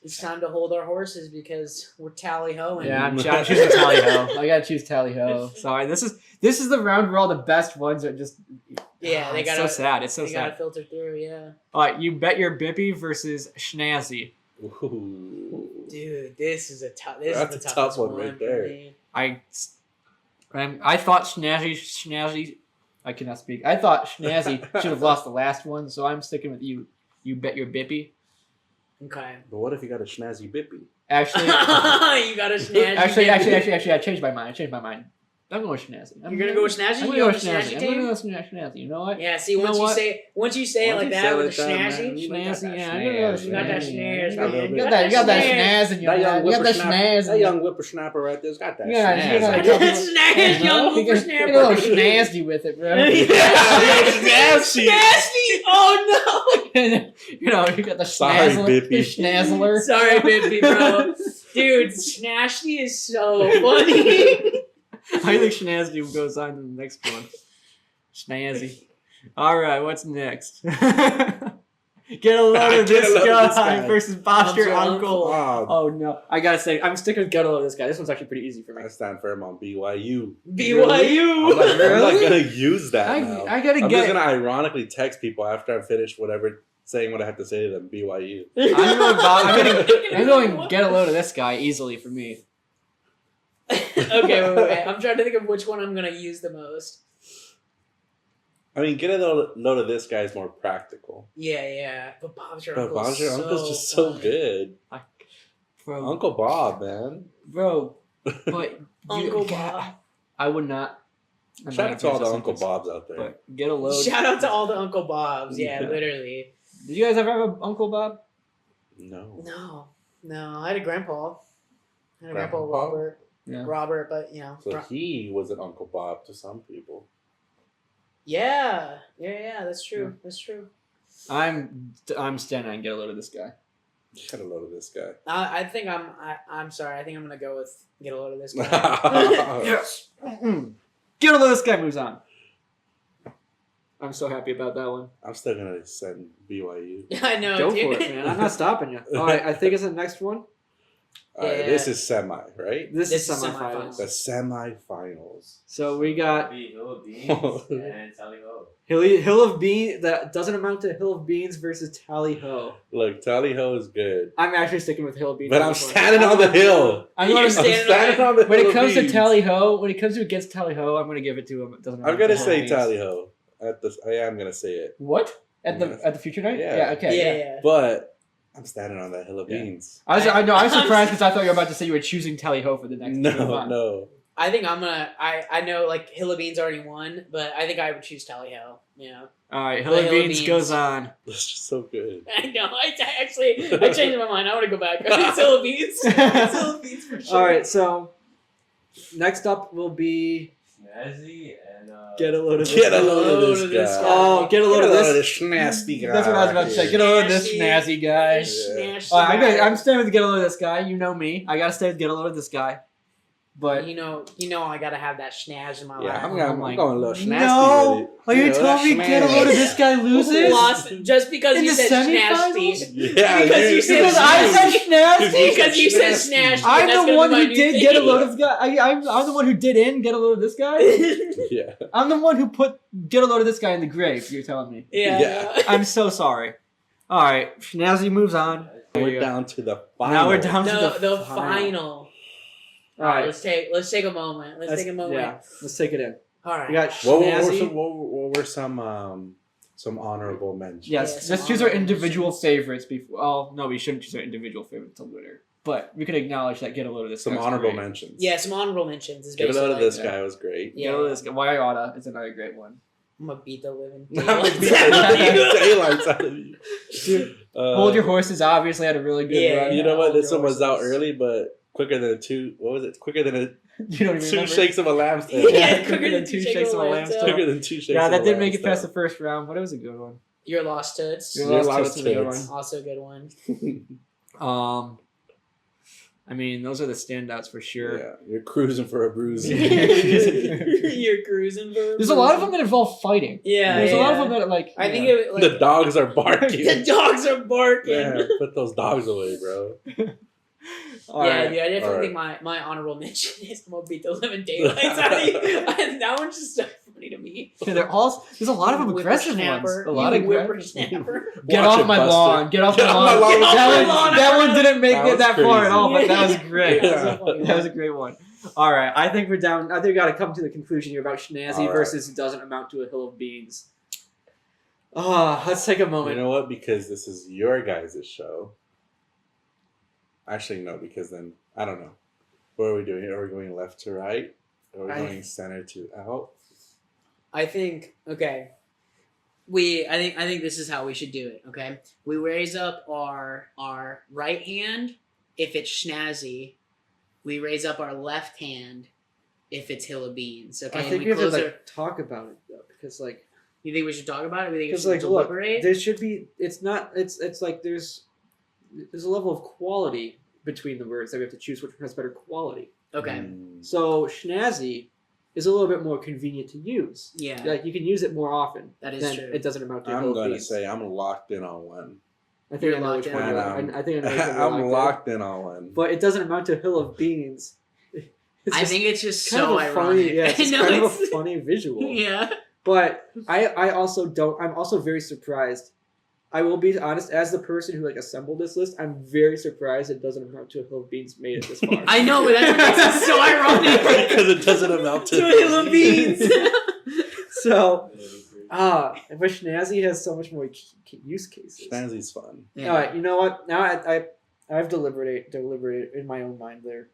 It's time to hold our horses because we're Tally Ho. Yeah, I'm choosing Tally Ho. I gotta choose Tally Ho. Sorry, this is the round where all the best ones are just. Yeah, they it's gotta. so sad. It's so They gotta sad. filter through. Yeah. All right, you bet your Bippy versus Schnazzy. Ooh. Dude, this is a tough. This That's is the a tough toughest one right for there. me. I thought Schnazzy. I cannot speak. I thought Schnazzy should have lost the last one, so I'm sticking with you. You bet your Bippy. Okay. But what if you got a snazzy Bippy? Actually, You got a snazzy. actually, I changed my mind. I'm going with Schnazzy. You're gonna go with snazzy. I'm You gonna go on with the Schnazzy. snazzy I'm team? gonna go with Schnazzy. You know what? Yeah. See, You know once you what? say it like Once that you say with it the like that, snazzy, man, Schnazzy, yeah, snazz, you got that you got that snazz, snazz, man. man. You You got that snazz in your That young hand. You got that whippersnapper. snazz. That young whippersnapper right there's got that Yeah, snazz. you Got know, that snazz, young You get a whippersnapper. little snazzy with it, bro. Snazzy. Snazzy! Oh You know, you got the Sorry, schnazzler. Bippy. The schnazzler. no! Sorry, baby, bro. Dude, snazzy is so funny. I think Schnazzy goes on to the next one. Schnazzy. Alright, what's next? Get a load of Get a this load of this guy guy. versus Bob's your Bob's your uncle. Wow. Oh no. I gotta say, I'm sticking with Get a load of this guy. This one's actually pretty easy for me. I stand firm on BYU. BYU. I'm not Really? gonna use that now. I gotta I'm get just gonna ironically text people after I finish whatever saying what I have to say to them. BYU. I'm going Bob. I'm going Get a load of this guy easily for me. Okay, wait. I'm trying to think of which one I'm gonna use the most. I mean, get a load of this guy is more practical. Yeah. But Bob's your But uncle. Bob's your uncle's just so funny. good. Bro, Uncle Bob, man. bro, but Uncle Bob. I would not. I'm Shout not out to all the gonna Uncle say Bobs out there. But Get a load. Shout out to all the Uncle Bobs. Yeah, Yeah. literally. Did you guys ever have an Uncle Bob? No. No. I had a grandpa. I had a Grandpa grandpa Bob? Robert. Yeah. Robert, but you know. So he was an Uncle Bob to some people. Yeah. That's true. That's true. I'm standing on Get a load of this guy. Get a load of this guy. I think I'm sorry. I think I'm gonna go with get a load of this guy. Yes. Get a load of this guy moves on. I'm so happy about that one. I'm still gonna send BYU. I know. Go dude. for it, man. I'm not stopping you. All right, I think it's the next one. All right, Yeah. this is semi, right? This is is semifinals. The semifinals. So we got Hill of Beans and Tally Ho. Hill of Beans. That doesn't amount to Hill of Beans versus Tally Ho. Look, Tally Ho is good, I'm actually sticking with Hill of Beans. but I'm standing on the hill. I'm You're gonna, I'm standing standing on the when hill it of comes to beans. Tally Ho, when it comes to against Tally Ho, I'm gonna give it to him. It doesn't. I'm amount gonna to Hill of say Beans. Tally Ho. I am gonna say it, What at Yeah. the future night? Yeah. Okay. Yeah. but I'm standing on that hill of Yeah. beans. I know. I'm surprised because I thought you were about to say you were choosing Tally Ho for the next. move No, on. no. I think I'm gonna. I know like Hill of Beans already won, but I think I would choose Tally Ho. Yeah. All right, The Hill of Hill of Beans Beans. goes on. That's just so good. I know. I changed my mind. I want to go back. It's Hill of Beans. It's Hill of Beans for sure. All right, so next up will be Snazzy and Get a load of this. Get a guy. load of this guy. Oh, get a load of this. nasty guy. That's what I was about to say. Get a load of this Nasty. snazzy guy. Yeah. All right, I'm staying with get a load of this guy. You know me. I gotta stay with get a load of this guy. But You know, I gotta have that schnaz in my Yeah, life. I'm like, going a little snazzy no, with it. are you know, telling me that get a load of snazzy. this guy loses? Lost just because In you the said semifinals? snazzy. Yeah, Because you said Because I said snazzy. Because you said Snazzy. snazzy. I'm That's the gonna one be my who new did thing. get a load of guy. I'm the one who did in get a load of this guy. Yeah. I'm the one who put get a load of this guy in the grave. You're telling me. Yeah. I'm so sorry. All right, Schnazzy moves on. There you We're go. down to the final. Now we're down to The the final. All right, Let's take a moment. Let's take a moment. Yeah, let's take it in. All right. We got What Schnazzy. what were some honorable mentions? Yes, Yeah, let's some choose our honorable individual mentions. favorites before. Well, no, we shouldn't choose our individual favorites until later. But we could acknowledge that get a load of this. Some guy's honorable great. mentions. Yeah, some honorable mentions. Is Get a load of basically- this guy was great. Yeah. Get a load of this guy. Why oughta is another great one. I'm gonna beat the living Daylights out of you. Hold Your Horses obviously had a really good Yeah, run. You know what? Hold This Your one was out Horses. early, but quicker than a two. What was it? Quicker than a You don't even two remember. shakes of a lamb's tail. Yeah, quicker than two shakes of a lamb's tail. Quicker than two shakes. Yeah, of that a didn't make lamb's it past the tail. first round, but it was a good one. Your lost toots. Your Lost Toast is a good Toots. Also a good one. I mean, those are the standouts for sure. Yeah, you're cruising for a bruise. You're cruising for. There's a lot of them that involve fighting. Yeah, There's a lot of yeah. them that like. I think yeah. it like The dogs are barking. the dogs are barking. Yeah, put those dogs away, bro. All yeah, right. dude, I definitely All think my honorable mention is I'm gonna beat the living daylights out of you. That one's just so funny to me. Yeah, there's a lot of them aggressive ones. Whippersnapper. A lot You of whippersnapper. Get Watch off it, my Buster. lawn. Get off Get my off my lawn. lawn. Get off my lawn. That one didn't make That it was that far at crazy. all, but that was great. That was a funny That was a one. great one. All right, I think we're down. I think we got to come to the conclusion here about Schnazzy All right. versus doesn't amount to a hill of beans. Let's take a moment. You know what? Because this is your guys' show. Actually, no, because then I don't know. What are we doing? Are we going left to right? Are we going center to out? I think okay. I think this is how we should do it. Okay, we raise up our right hand if it's Schnazzy. We raise up our left hand if it's Hill of Beans. Okay, I and think we we have to close like talk about it though, because like You think we should talk about it? We think we because should like look, deliberate. there should be. It's not. It's like there's a level of quality between the words that we have to choose which one has better quality. Okay. Mm. So Schnazzy is a little bit more convenient to use. Yeah. Like you can use it more often. That is than true. It doesn't amount to a I'm hill of gonna beans. say I'm locked in on one. I think You're I know which locked one. in. You're, And I think I know which one you're I'm in. locked in on one. But it doesn't amount to a hill of beans. It's I just think it's just kind so of a ironic. funny. Yeah, it's just No, kind of a it's- funny visual. Yeah. But I also don't. I'm also very surprised. I will be honest, as the person who like assembled this list, I'm very surprised it doesn't amount to a hill of beans made it this far. I know, but that's what makes it so ironic. Because it doesn't amount to To a Hill of Beans. So, but Schnazzy has so much more use cases. Schnazzy's fun. All right, you know what? Now I've deliberated in my own mind there.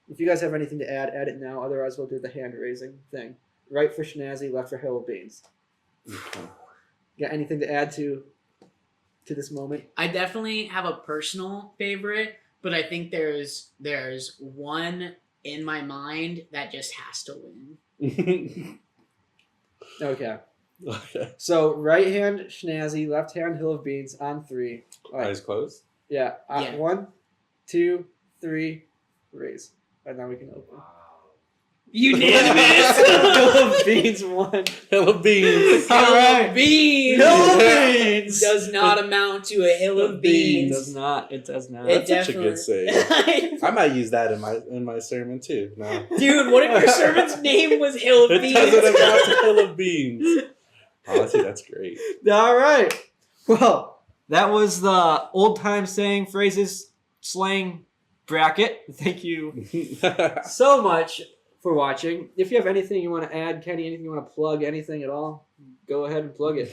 If you guys have anything to add it now. Otherwise, we'll do the hand raising thing. Right for Schnazzy, left for Hill of Beans. Okay. Got anything to add to this moment? I definitely have a personal favorite, but I think there's one in my mind that just has to win. Okay. Okay. So right hand Schnazzy, left hand Hill of Beans on 3. All right. Eyes closed. Yeah. Yeah. 1, 2, 3, raise. And now we can open. Unanimous. Hill of Beans 1. Hill of Beans. All right. Hill of Beans. Hill of Beans Does not amount to a Hill of Beans. It does not. It does not. It That's such a good definitely- I might use that in my sermon too. No. Dude, what if your servant's name was Hill of It Beans? doesn't amount to Hill of Beans. Honestly, that's great. All right. Well, that was the old time saying phrases slang bracket. Thank you so much for watching. If you have anything you want to add, Kenny, anything you want to plug, anything at all, go ahead and plug it.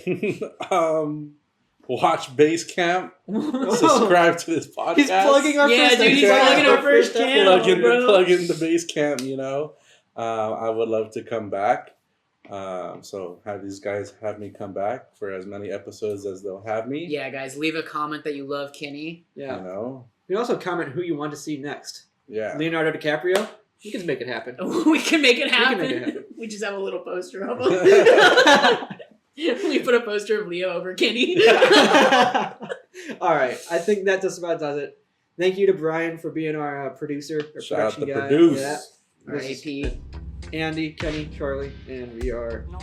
Watch Basecamp. Subscribe to this podcast. He's plugging our Yeah, first dude, he's episode. plugging our first channel. Plug in bro. the Basecamp, you know. I would love to come back. So have these guys have me come back for as many episodes as they'll have me. Yeah, guys, leave a comment that you love Kenny. Yeah. You know? You can also comment who you want to see next. Yeah. Leonardo DiCaprio? You can make it happen. We can make it happen. make it happen. We just have a little poster of him. We put a poster of Leo over Kenny. All right. I think that just about does it. Thank you to Brian for being our producer, our Shout out production to guy. Produce. Yeah. R.A.P. Andy, Kenny, Charlie, and we are No,